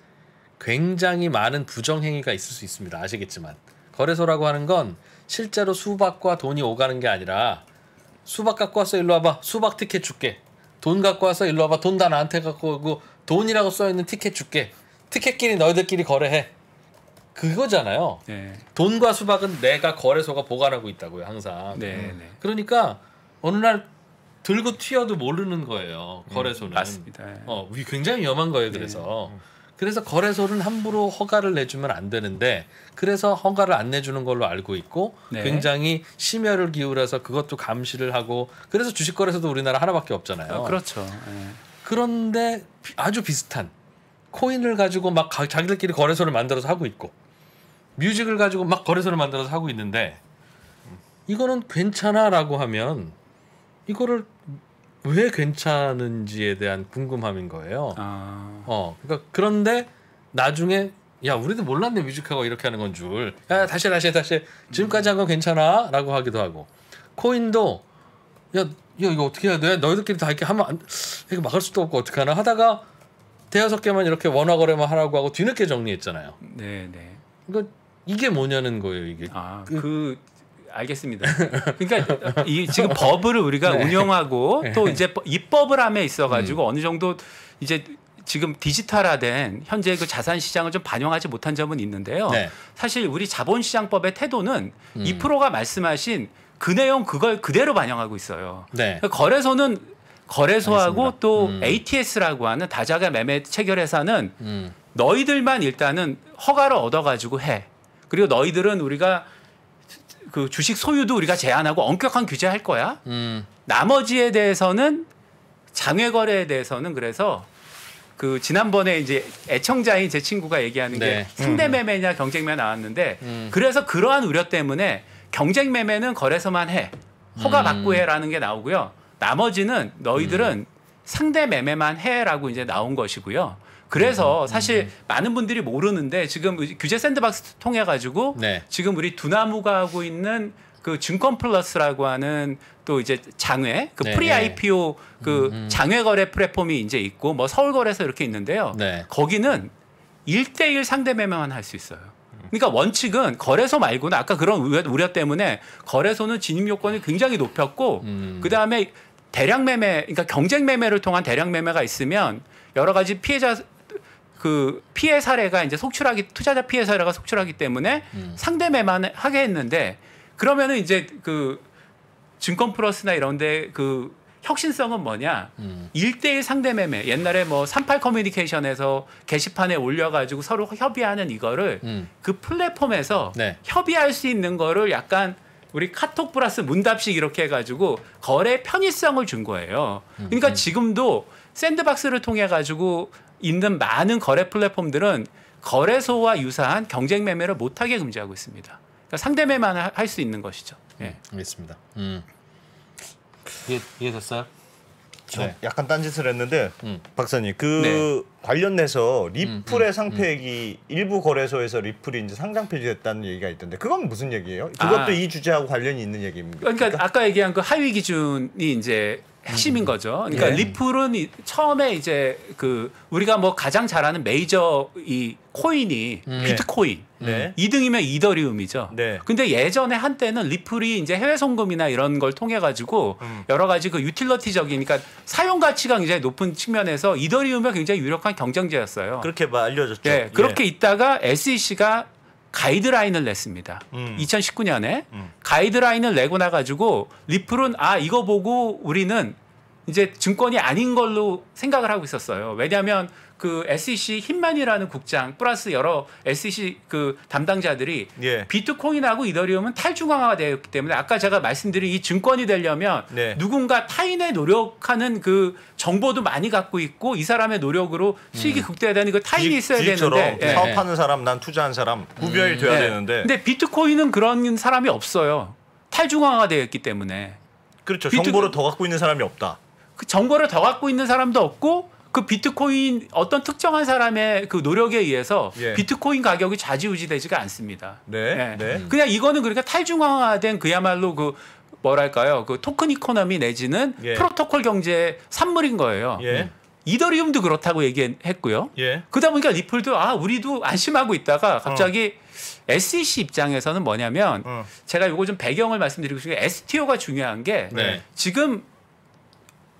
굉장히 많은 부정행위가 있을 수 있습니다. 아시겠지만 거래소라고 하는 건 실제로 수박과 돈이 오가는 게 아니라 수박 갖고 와서 일로 와봐. 수박 티켓 줄게. 돈 갖고 와서 일로 와봐. 돈 다 나한테 갖고 오고 돈이라고 써있는 티켓 줄게. 티켓끼리 너희들끼리 거래해. 그거잖아요. 네. 돈과 수박은 내가 거래소가 보관하고 있다고요. 항상. 네, 네. 그러니까 어느 날 들고 튀어도 모르는 거예요. 거래소는. 맞습니다. 굉장히 위험한 거예요. 그래서. 그래서 거래소는 함부로 허가를 내주면 안 되는데 그래서 허가를 안 내주는 걸로 알고 있고 네. 굉장히 심혈을 기울여서 그것도 감시를 하고 그래서 주식거래소도 우리나라 하나밖에 없잖아요. 그렇죠. 네. 그런데 아주 비슷한 코인을 가지고 막 자기들끼리 거래소를 만들어서 하고 있고 뮤직을 가지고 막 거래소를 만들어서 하고 있는데 이거는 괜찮아라고 하면 이거를 왜 괜찮은지에 대한 궁금함인 거예요. 그러니까 그런데 나중에 야 우리도 몰랐네 뮤직하고 이렇게 하는 건 줄. 야 다시 지금까지 한 건 괜찮아라고 하기도 하고 코인도 야 이거 어떻게 해야 돼? 너희들끼리 다 이렇게 하면 이거 막을 수도 없고 어떻게 하나 하다가 대여섯 개만 이렇게 원화 거래만 하라고 하고 뒤늦게 정리했잖아요. 네, 네. 이게 뭐냐는 거예요 이게. 알겠습니다. 그러니까 지금 법을 우리가 네. 운영하고 또 이제 입법을 함에 있어가지고 어느 정도 이제 지금 디지털화된 현재 그 자산 시장을 좀 반영하지 못한 점은 있는데요. 네. 사실 우리 자본시장법의 태도는 2%가 말씀하신 그 내용 그걸 그대로 반영하고 있어요. 네. 그러니까 거래소는 거래소하고 알겠습니다. 또 ATS라고 하는 다자가 매매 체결회사는 너희들만 일단은 허가를 얻어가지고 해. 그리고 너희들은 우리가 그 주식 소유도 우리가 제한하고 엄격한 규제할 거야. 나머지에 대해서는 장외 거래에 대해서는 그래서 그 지난번에 이제 애청자인 제 친구가 얘기하는 네. 게 상대 매매냐 경쟁 매매 나왔는데 그래서 그러한 우려 때문에 경쟁 매매는 거래소만 해. 허가 받고 해라는 게 나오고요. 나머지는 너희들은 상대 매매만 해라고 이제 나온 것이고요. 그래서 사실 많은 분들이 모르는데 지금 규제 샌드박스 통해 가지고 네. 지금 우리 두나무가 하고 있는 그 증권 플러스라고 하는 또 이제 장외 그 네. 프리 IPO 그 장외 거래 플랫폼이 이제 있고 뭐 서울거래소 이렇게 있는데요. 네. 거기는 1대1 상대 매매만 할 수 있어요. 그러니까 원칙은 거래소 말고는 아까 그런 우려 때문에 거래소는 진입 요건이 굉장히 높였고 그다음에 대량 매매 그러니까 경쟁 매매를 통한 대량 매매가 있으면 여러 가지 피해 사례가 이제 투자자 피해 사례가 속출하기 때문에 상대 매매만 하게 했는데 그러면은 이제 그 증권 플러스나 이런데 그 혁신성은 뭐냐? 1대1 상대 매매. 옛날에 뭐 38 커뮤니케이션에서 게시판에 올려가지고 서로 협의하는 이거를 그 플랫폼에서 네. 협의할 수 있는 거를 약간 우리 카톡 플러스 문답식 이렇게 해가지고 거래 편의성을 준 거예요. 그러니까 지금도 샌드박스를 통해 가지고 있는 많은 거래 플랫폼들은 거래소와 유사한 경쟁 매매를 못하게 금지하고 있습니다. 그러니까 상대 매매만 할 수 있는 것이죠. 예. 알겠습니다. 이해됐어요? 네. 약간 딴짓을 했는데 박사님 네. 관련해서 리플의 상폐액이 일부 거래소에서 리플이 이제 상장 폐지됐다는 얘기가 있던데 그건 무슨 얘기예요? 그것도 이 주제하고 관련이 있는 얘기입니까? 그러니까 아까 얘기한 그 하위 기준이 이제 핵심인 거죠. 그러니까 네. 리플은 처음에 이제 그 우리가 뭐 가장 잘 아는 메이저 이 코인이 비트코인. 네. 2등이면 이더리움이죠. 네. 근데 예전에 한때는 리플이 이제 해외 송금이나 이런 걸 통해 가지고 여러 가지 그 유틸러티적인 그러니까 사용 가치가 굉장히 높은 측면에서 이더리움이 굉장히 유력한 경쟁자였어요. 그렇게 알려졌죠. 네, 그렇게 있다가 SEC가 가이드라인을 냈습니다. 2019년에 가이드라인을 내고 나가지고 리플은 이거 보고 우리는 이제 증권이 아닌 걸로 생각을 하고 있었어요. 왜냐하면 그 SEC 힌만이라는 국장 플러스 여러 SEC 그 담당자들이 예. 비트코인하고 이더리움은 탈중앙화가 되었기 때문에 아까 제가 말씀드린 이 증권이 되려면 네. 누군가 타인의 노력하는 그 정보도 많이 갖고 있고 이 사람의 노력으로 수익이 극대화되는 그 타인이 있어야 되는데 예. 사업하는 사람, 난 투자한 사람 구별이 돼야 되는데. 근데 비트코인은 그런 사람이 없어요. 탈중앙화가 되었기 때문에. 그렇죠. 정보를 더 갖고 있는 사람이 없다. 그 정보를 더 갖고 있는 사람도 없고 그 비트코인 어떤 특정한 사람의 그 노력에 의해서 예. 비트코인 가격이 좌지우지되지가 않습니다. 네. 네. 그냥 이거는 그러니까 탈중앙화된 그야말로 그 뭐랄까요 그 토큰 이코노미 내지는 예. 프로토콜 경제의 산물인 거예요. 예. 이더리움도 그렇다고 얘기했고요. 예. 그러다 보니까 리플도 우리도 안심하고 있다가 갑자기 SEC 입장에서는 뭐냐면 제가 이거 좀 배경을 말씀드리고 싶은 게 STO가 중요한 게 네. 지금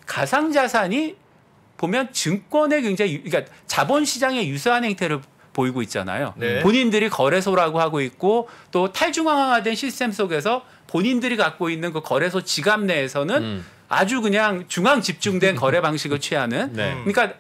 가상자산이 보면 증권에 굉장히 그러니까 자본시장에 유사한 행태를 보이고 있잖아요. 네. 본인들이 거래소라고 하고 있고 또 탈중앙화된 시스템 속에서 본인들이 갖고 있는 그 거래소 지갑 내에서는 아주 그냥 중앙 집중된 거래 방식을 취하는 네. 그러니까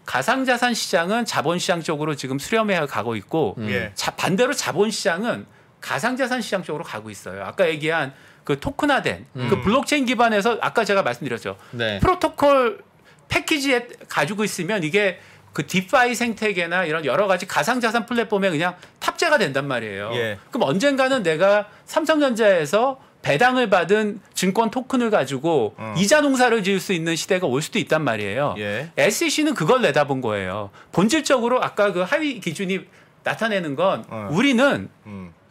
가상자산 시장은 자본시장 쪽으로 지금 수렴해 가고 있고 예. 반대로 자본시장은 가상자산 시장 쪽으로 가고 있어요. 아까 얘기한 그 토큰화된 그 블록체인 기반에서 아까 제가 말씀드렸죠. 네. 프로토콜 패키지에 가지고 있으면 이게 그 디파이 생태계나 이런 여러 가지 가상자산 플랫폼에 그냥 탑재가 된단 말이에요. 예. 그럼 언젠가는 내가 삼성전자에서 배당을 받은 증권 토큰을 가지고 이자 농사를 지을 수 있는 시대가 올 수도 있단 말이에요. 예. SEC는 그걸 내다본 거예요. 본질적으로 아까 그 하위 기준이 나타내는 건 우리는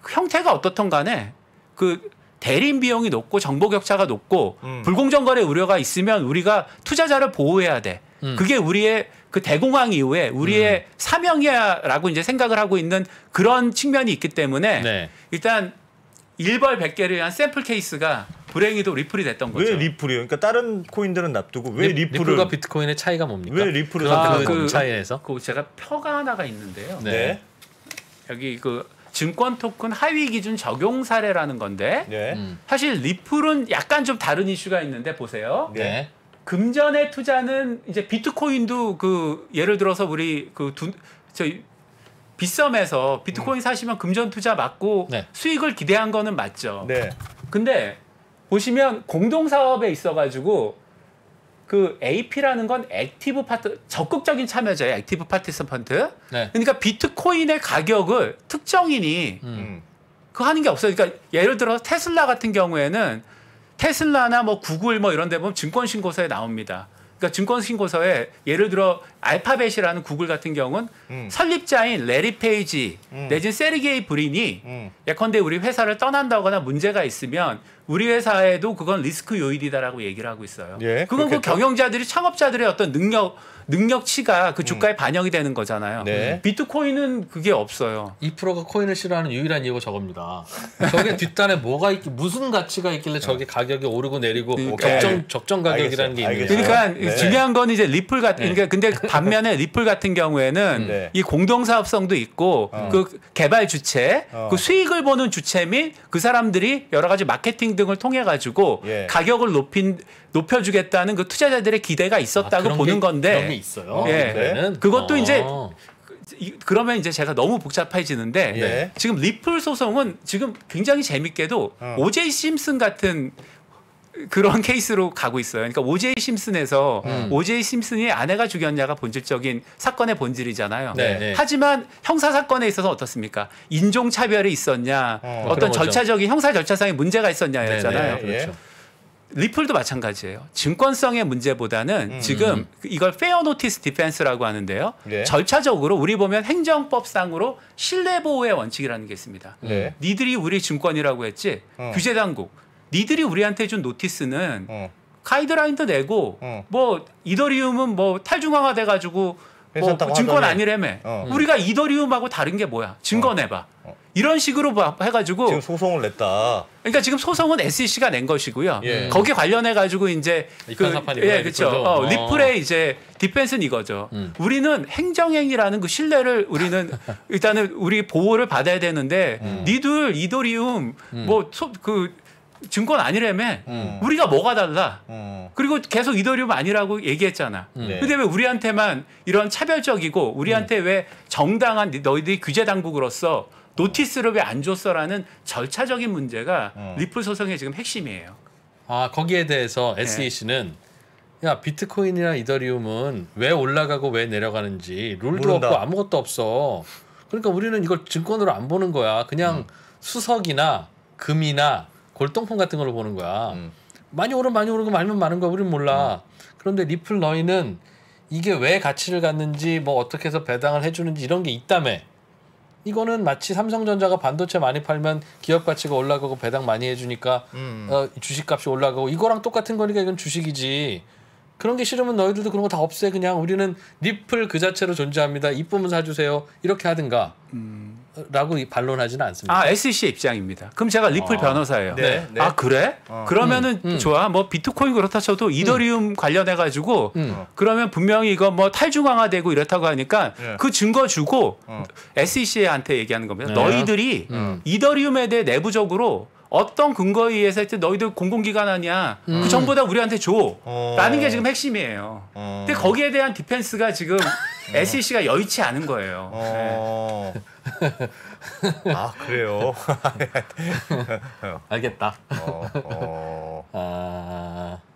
형태가 어떻든 간에 그 대리인 비용이 높고 정보 격차가 높고 불공정 거래 우려가 있으면 우리가 투자자를 보호해야 돼. 그게 우리의 그 대공황 이후에 우리의 사명이야라고 이제 생각을 하고 있는 그런 측면이 있기 때문에 네. 일단 일벌백계를 위한 샘플 케이스가 불행히도 리플이 됐던 거죠. 왜 리플이요? 그러니까 다른 코인들은 납두고 왜 리플을 리플과 비트코인의 차이가 뭡니까? 왜 리플을 그 차이에서? 그 제가 표가 하나가 있는데요. 네. 여기 그 증권 토큰 하위 기준 적용 사례라는 건데 네. 사실 리플은 약간 좀 다른 이슈가 있는데 보세요. 네. 금전의 투자는 이제 비트코인도 그 예를 들어서 우리 저희 빗썸에서 비트코인 사시면 금전 투자 맞고 네. 수익을 기대한 거는 맞죠. 네. 근데 보시면 공동 사업에 있어가지고 그 AP라는 건 액티브 파트 적극적인 참여자예요. 액티브 파티시펀트. 네. 그러니까 비트코인의 가격을 특정인이 그 하는 게 없어요. 그러니까 예를 들어 테슬라 같은 경우에는 테슬라나 뭐 구글 뭐 이런 데 보면 증권 신고서에 나옵니다. 그러니까 증권 신고서에 예를 들어 알파벳이라는 구글 같은 경우는 설립자인 레리 페이지 내지는 세르게이 브린이 예컨대 우리 회사를 떠난다거나 문제가 있으면 우리 회사에도 그건 리스크 요인이다라고 얘기를 하고 있어요. 예, 그건 그 그렇겠죠. 경영자들이 창업자들의 어떤 능력치가 그 주가에 반영이 되는 거잖아요. 네. 비트코인은 그게 없어요. 2%가 코인을 싫어하는 유일한 이유가 저겁니다. 저게 뒷단에 뭐가 무슨 가치가 있길래 저게 가격이 오르고 내리고 적정 가격이라는 게 있는 알겠어요. 거예요. 그러니까 네. 중요한 건 이제 리플 같은 그러니까 근데 반면에 리플 같은 경우에는 네. 이 공동 사업성도 있고 그 개발 주체, 그 수익을 보는 주체 및 그 사람들이 여러 가지 마케팅 등을 통해 가지고 예. 가격을 높여주겠다는 그 투자자들의 기대가 있었다고 그런 보는 게, 건데 그런 게 있어요. 예. 그러면은? 그것도 이제 그러면 이제 제가 너무 복잡해지는데 예. 지금 리플 소송은 지금 굉장히 재밌게도 오제이 심슨 같은 그런 케이스로 가고 있어요. 그러니까 오제이 심슨에서 오제이 심슨이 아내가 죽였냐가 본질적인 사건의 본질이잖아요. 네, 네. 하지만 형사 사건에 있어서 어떻습니까? 인종 차별이 있었냐, 어떤 그런 거죠. 절차적인 형사 절차상의 문제가 있었냐였잖아요. 네, 네, 그렇죠. 리플도 마찬가지예요. 증권성의 문제보다는 지금 이걸 페어 노티스 디펜스라고 하는데요. 네. 절차적으로 우리 보면 행정법상으로 신뢰 보호의 원칙이라는 게 있습니다. 네. 니들이 우리 증권이라고 했지. 규제 당국. 니들이 우리한테 준 노티스는 가이드라인도 내고 뭐 이더리움은 뭐 탈중앙화 돼 가지고 뭐 괜찮다고 증권 하더니. 아니라며. 우리가 이더리움하고 다른 게 뭐야? 증거 내봐. 이런 식으로 해가지고 지금 소송을 냈다. 그러니까 지금 소송은 SEC가 낸 것이고요. 예. 거기에 관련해 가지고 이제 입간사판이구나, 예, 그렇죠. 리플도. 리플의 이제 디펜스는 이거죠. 우리는 행정행위라는 그 신뢰를 우리는 일단은 우리 보호를 받아야 되는데 니들 이더리움 뭐 그 증권 아니라며. 우리가 뭐가 달라. 그리고 계속 이더리움 아니라고 얘기했잖아. 네. 근데 왜 우리한테만 이런 차별적이고 우리한테 왜 정당한 너희들이 규제 당국으로서 노티스를 왜 안 줬어라는 절차적인 문제가 리플 소송의 지금 핵심이에요. 아 거기에 대해서 SEC는 야 비트코인이나 이더리움은 왜 올라가고 왜 내려가는지 룰도 모른다. 없고 아무것도 없어. 그러니까 우리는 이걸 증권으로 안 보는 거야. 그냥 수석이나 금이나 골동품 같은 걸로 보는 거야. 많이 오르면 많이 오르고 말면 많은 거야. 우리는 몰라. 그런데 리플 너희는 이게 왜 가치를 갖는지 뭐 어떻게 해서 배당을 해주는지 이런 게 있다며. 이거는 마치 삼성전자가 반도체 많이 팔면 기업 가치가 올라가고 배당 많이 해주니까 주식값이 올라가고 이거랑 똑같은 거니까 이건 주식이지. 그런 게 싫으면 너희들도 그런 거 다 없애. 그냥 우리는 리플 그 자체로 존재합니다. 이쁘면 사주세요. 이렇게 하든가 라고 반론하지는 않습니다. 아 SEC의 입장입니다. 그럼 제가 리플 변호사예요. 네, 네. 아 그래? 그러면은 좋아. 뭐 비트코인 그렇다 쳐도 이더리움 관련해 가지고 그러면 분명히 이거 뭐 탈중앙화되고 이렇다고 하니까 그 증거 주고 SEC한테 얘기하는 겁니다. 네. 너희들이 이더리움에 대해 내부적으로 어떤 근거에 의해서 하여튼 너희들 공공기관 아니야. 그 정보 다 우리한테 줘. 라는 게 지금 핵심이에요. 근데 거기에 대한 디펜스가 지금 SEC가 여의치 않은 거예요. 아 그래요. 알겠다.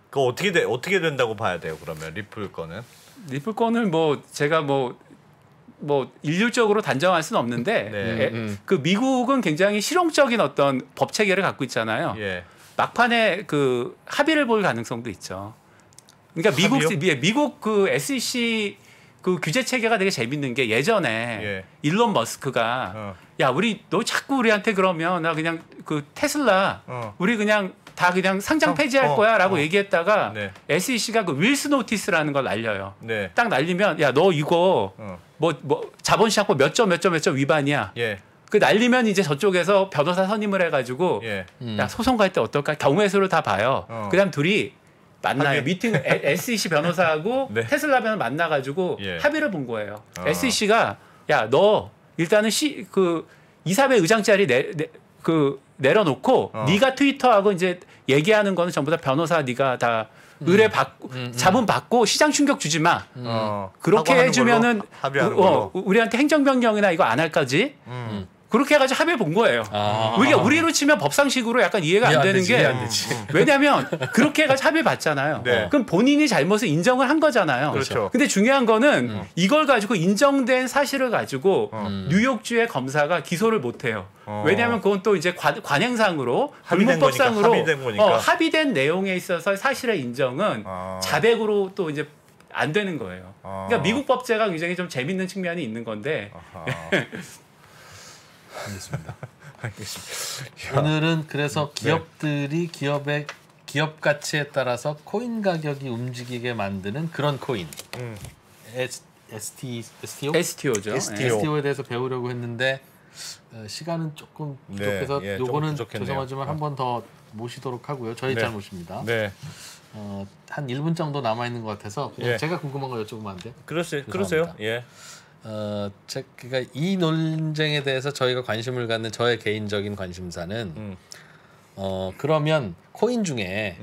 그거 어떻게 된다고 봐야 돼요? 그러면 리플 거는? 리플 건을 뭐 제가 뭐 일률적으로 단정할 수는 없는데 네. 그 미국은 굉장히 실용적인 어떤 법 체계를 갖고 있잖아요. 예. 막판에 그 합의를 볼 가능성도 있죠. 그러니까 미국 그 SEC 그 규제 체계가 되게 재밌는 게 예전에 예. 일론 머스크가 야 우리 너 자꾸 우리한테 그러면 나 그냥 그 테슬라 우리 그냥 다 그냥 상장 폐지할 거야라고 얘기했다가 네. SEC가 그 윌스 노티스라는 걸 날려요. 네. 딱 날리면 야 너 이거 뭐 자본시장법 몇 점 위반이야. 예. 그 날리면 이제 저쪽에서 변호사 선임을 해가지고 예. 야 소송 갈 때 어떨까 경우의 수를 다 봐요. 그다음 둘이 만나요. 합의. 미팅 SEC 변호사하고 네. 테슬라 변호사 만나가지고 예. 합의를 본 거예요. SEC가 야 너 일단은 그 이사회 의장 자리 내려놓고 네가 트위터하고 이제 얘기하는 거는 전부 다 변호사 네가 다 의뢰 받고 자본 받고 시장 충격 주지 마. 그렇게 해주면은 합의하는 걸로. 우리한테 행정명령이나 이거 안 할 거지. 그렇게 해가지고 합의 본 거예요. 우리로 치면 법상식으로 약간 이해가 안 되는 게 왜냐하면 그렇게 해가지고 합의 봤잖아요. 네. 그럼 본인이 잘못을 인정을 한 거잖아요. 그렇죠. 근데 중요한 거는 이걸 가지고 인정된 사실을 가지고 뉴욕주의 검사가 기소를 못 해요. 왜냐하면 그건 또 이제 관행상으로 불문법상으로 합의된 내용에 있어서 사실의 인정은 자백으로 또 이제 안 되는 거예요. 그러니까 미국 법제가 굉장히 좀 재밌는 측면이 있는 건데. 알겠습니다. 오늘은 그래서 기업들이 기업 가치에 따라서 코인 가격이 움직이게 만드는 그런 코인 STO죠. STO에 대해서 배우려고 했는데 시간은 조금 부족해서 네, 요거는 부족했네요. 죄송하지만 한 번 더 모시도록 하고요. 저희 네. 잘못입니다. 네. 한 1분 정도 남아 있는 것 같아서 그냥 예. 제가 궁금한 거 여쭤보면 안 돼요? 그러세요. 예. 그러니까 이 논쟁에 대해서 저희가 관심을 갖는 저의 개인적인 관심사는 그러면 코인 중에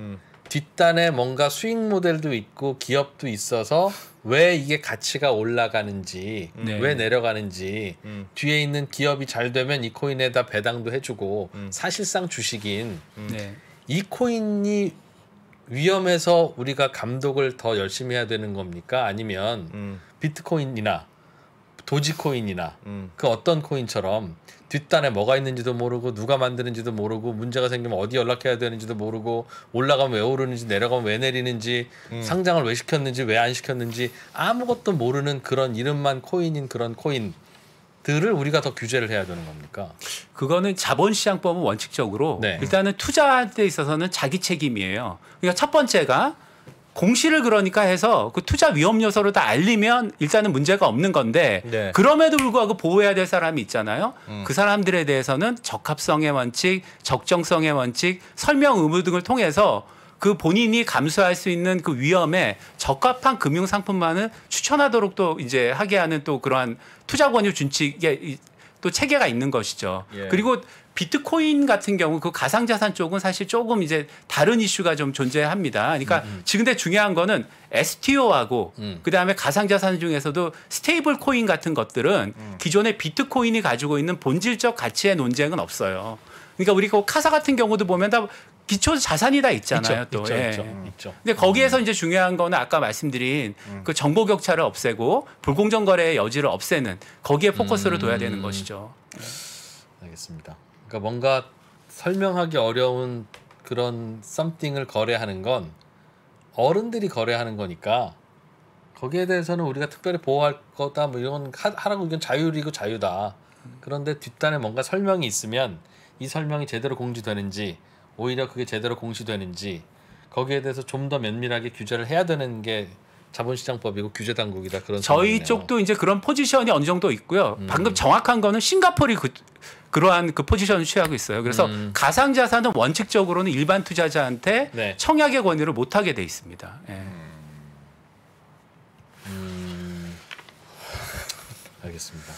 뒷단에 뭔가 수익 모델도 있고 기업도 있어서 왜 이게 가치가 올라가는지 왜 내려가는지 뒤에 있는 기업이 잘 되면 이 코인에다 배당도 해주고 사실상 주식인 이 코인이 위험해서 우리가 감독을 더 열심히 해야 되는 겁니까? 아니면 비트코인이나 도지코인이나 그 어떤 코인처럼 뒷단에 뭐가 있는지도 모르고 누가 만드는지도 모르고 문제가 생기면 어디 연락해야 되는지도 모르고 올라가면 왜 오르는지 내려가면 왜 내리는지 상장을 왜 시켰는지 왜 안 시켰는지 아무것도 모르는 그런 이름만 코인인 그런 코인들을 우리가 더 규제를 해야 되는 겁니까? 그거는 자본시장법은 원칙적으로 네. 일단은 투자할 때 있어서는 자기 책임이에요. 그러니까 첫 번째가 공시를 그러니까 해서 그 투자 위험 요소를 다 알리면 일단은 문제가 없는 건데 네. 그럼에도 불구하고 보호해야 될 사람이 있잖아요. 그 사람들에 대해서는 적합성의 원칙, 적정성의 원칙, 설명 의무 등을 통해서 그 본인이 감수할 수 있는 그 위험에 적합한 금융 상품만을 추천하도록 또 이제 하게 하는 또 그러한 투자 권유 준칙에 또 체계가 있는 것이죠. 예. 그리고 비트코인 같은 경우 그 가상자산 쪽은 사실 조금 이제 다른 이슈가 좀 존재합니다. 그러니까 지금 근데 중요한 거는 STO하고 그다음에 가상자산 중에서도 스테이블 코인 같은 것들은 기존의 비트코인이 가지고 있는 본질적 가치의 논쟁은 없어요. 그러니까 우리 그 카사 같은 경우도 보면 다 기초 자산이 다 있잖아요. 또. 있죠. 근데 거기에서 이제 중요한 거는 아까 말씀드린 그 정보 격차를 없애고 불공정 거래의 여지를 없애는 거기에 포커스를 둬야 되는 것이죠. 알겠습니다. 그러니까 뭔가 설명하기 어려운 그런 썸띵을 거래하는 건 어른들이 거래하는 거니까 거기에 대해서는 우리가 특별히 보호할 거다 뭐 이런 하라고 이건 자율이고 자유다. 그런데 뒷단에 뭔가 설명이 있으면 이 설명이 제대로 공지되는지 오히려 그게 제대로 공시되는지 거기에 대해서 좀 더 면밀하게 규제를 해야 되는 게 자본시장법이고 규제당국이다. 그런 저희 생각이네요. 쪽도 이제 그런 포지션이 어느 정도 있고요. 방금 정확한 거는 싱가포르이 그러한 그 포지션을 취하고 있어요. 그래서 가상자산은 원칙적으로는 일반 투자자한테 네. 청약의 권유를 못하게 돼 있습니다. 예. 알겠습니다.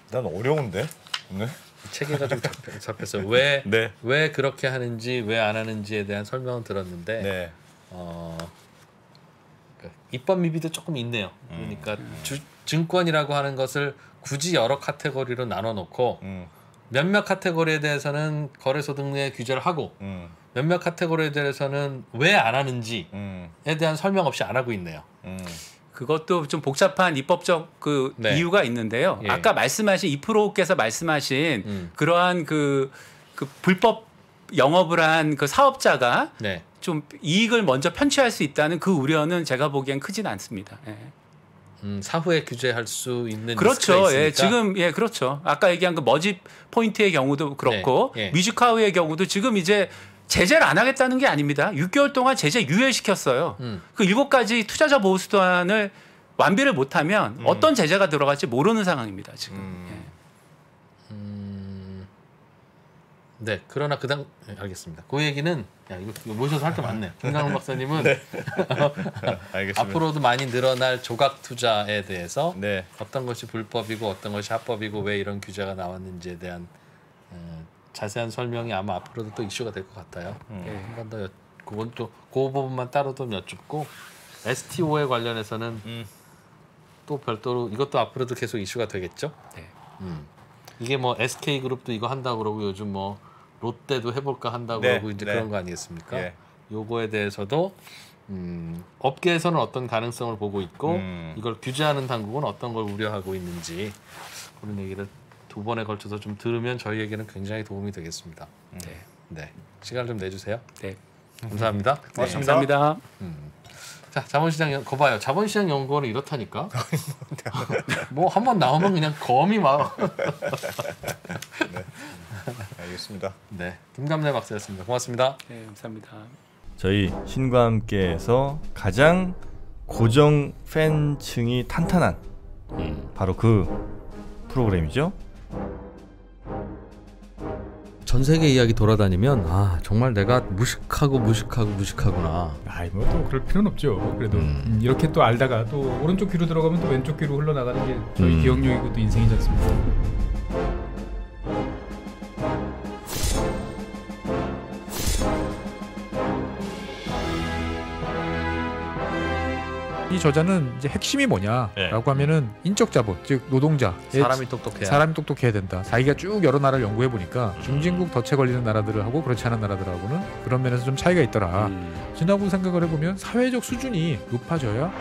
난 어려운데 오늘. 체계가 좀 잡혔어요. 왜 네. 그렇게 하는지 왜 안 하는지에 대한 설명은 들었는데 네. 입법 미비도 조금 있네요. 그러니까 증권이라고 하는 것을 굳이 여러 카테고리로 나눠놓고 몇몇 카테고리에 대해서는 거래소 등의 규제를 하고 몇몇 카테고리에 대해서는 왜 안 하는지에 대한 설명 없이 안 하고 있네요. 그것도 좀 복잡한 입법적 그 네. 이유가 있는데요. 예. 아까 말씀하신 이프로께서 말씀하신 그러한 그 불법 영업을 한 그 사업자가 네. 좀 이익을 먼저 편취할 수 있다는 그 우려는 제가 보기엔 크진 않습니다. 예. 사후에 규제할 수 있는 그렇죠. 리스크가 예, 있으니까. 지금 예 그렇죠. 아까 얘기한 그 머지 포인트의 경우도 그렇고 네, 예. 뮤직하우의 경우도 지금 이제 제재를 안 하겠다는 게 아닙니다. 6개월 동안 제재 유예시켰어요. 그 7가지 투자자 보호 수단을 완비를 못하면 어떤 제재가 들어갈지 모르는 상황입니다. 지금. 예. 네. 그러나 네, 알겠습니다. 그 얘기는 이거 모셔서 할 게 많네요. 김강훈 박사님은 네. 알겠습니다. 앞으로도 많이 늘어날 조각 투자에 대해서 네. 어떤 것이 불법이고 어떤 것이 합법이고 왜 이런 규제가 나왔는지에 대한 자세한 설명이 아마 앞으로도 또 이슈가 될 것 같아요. 한 번 더 그건 또 그 부분만 따로 좀 여쭙고 STO에 관련해서는 또 별도로 이것도 앞으로도 계속 이슈가 되겠죠. 네. 이게 뭐 SK그룹도 이거 한다고 그러고 요즘 뭐 롯데도 해볼까 한다고 네, 그러고 이제 네. 그런 거 아니겠습니까? 예. 요거에 대해서도 업계에서는 어떤 가능성을 보고 있고 이걸 규제하는 당국은 어떤 걸 우려하고 있는지 그런 얘기를 두 번에 걸쳐서 좀 들으면 저희에게는 굉장히 도움이 되겠습니다. 네. 시간 좀 내주세요. 네. 감사합니다. 고맙습니다. 감사합니다. 자, 자본시장 거 봐요. 자본시장 연구원은 이렇다니까. 뭐 한 번 나오면 그냥 검이 막. 알겠습니다. 네, 김감래 박사였습니다. 고맙습니다. 네, 감사합니다. 저희 신과 함께해서 가장 고정 팬층이 탄탄한 바로 그 프로그램이죠. 전 세계 이야기 돌아다니면 정말 내가 무식하구나. 아이 뭐 또 그럴 필요는 없죠. 그래도 이렇게 또 알다가 또 오른쪽 귀로 들어가면 또 왼쪽 귀로 흘러나가는 게 저희 기억력이고 또 인생이지 않습니까? 이 저자는 이제 핵심이 뭐냐라고 하면은 인적 자본, 즉 노동자, 사람이 똑똑해야 된다. 자기가 쭉 여러 나라를 연구해 보니까 중진국 덫에 걸리는 나라들하고 그렇지 않은 나라들하고는 그런 면에서 좀 차이가 있더라. 지나고 생각을 해보면 사회적 수준이 높아져야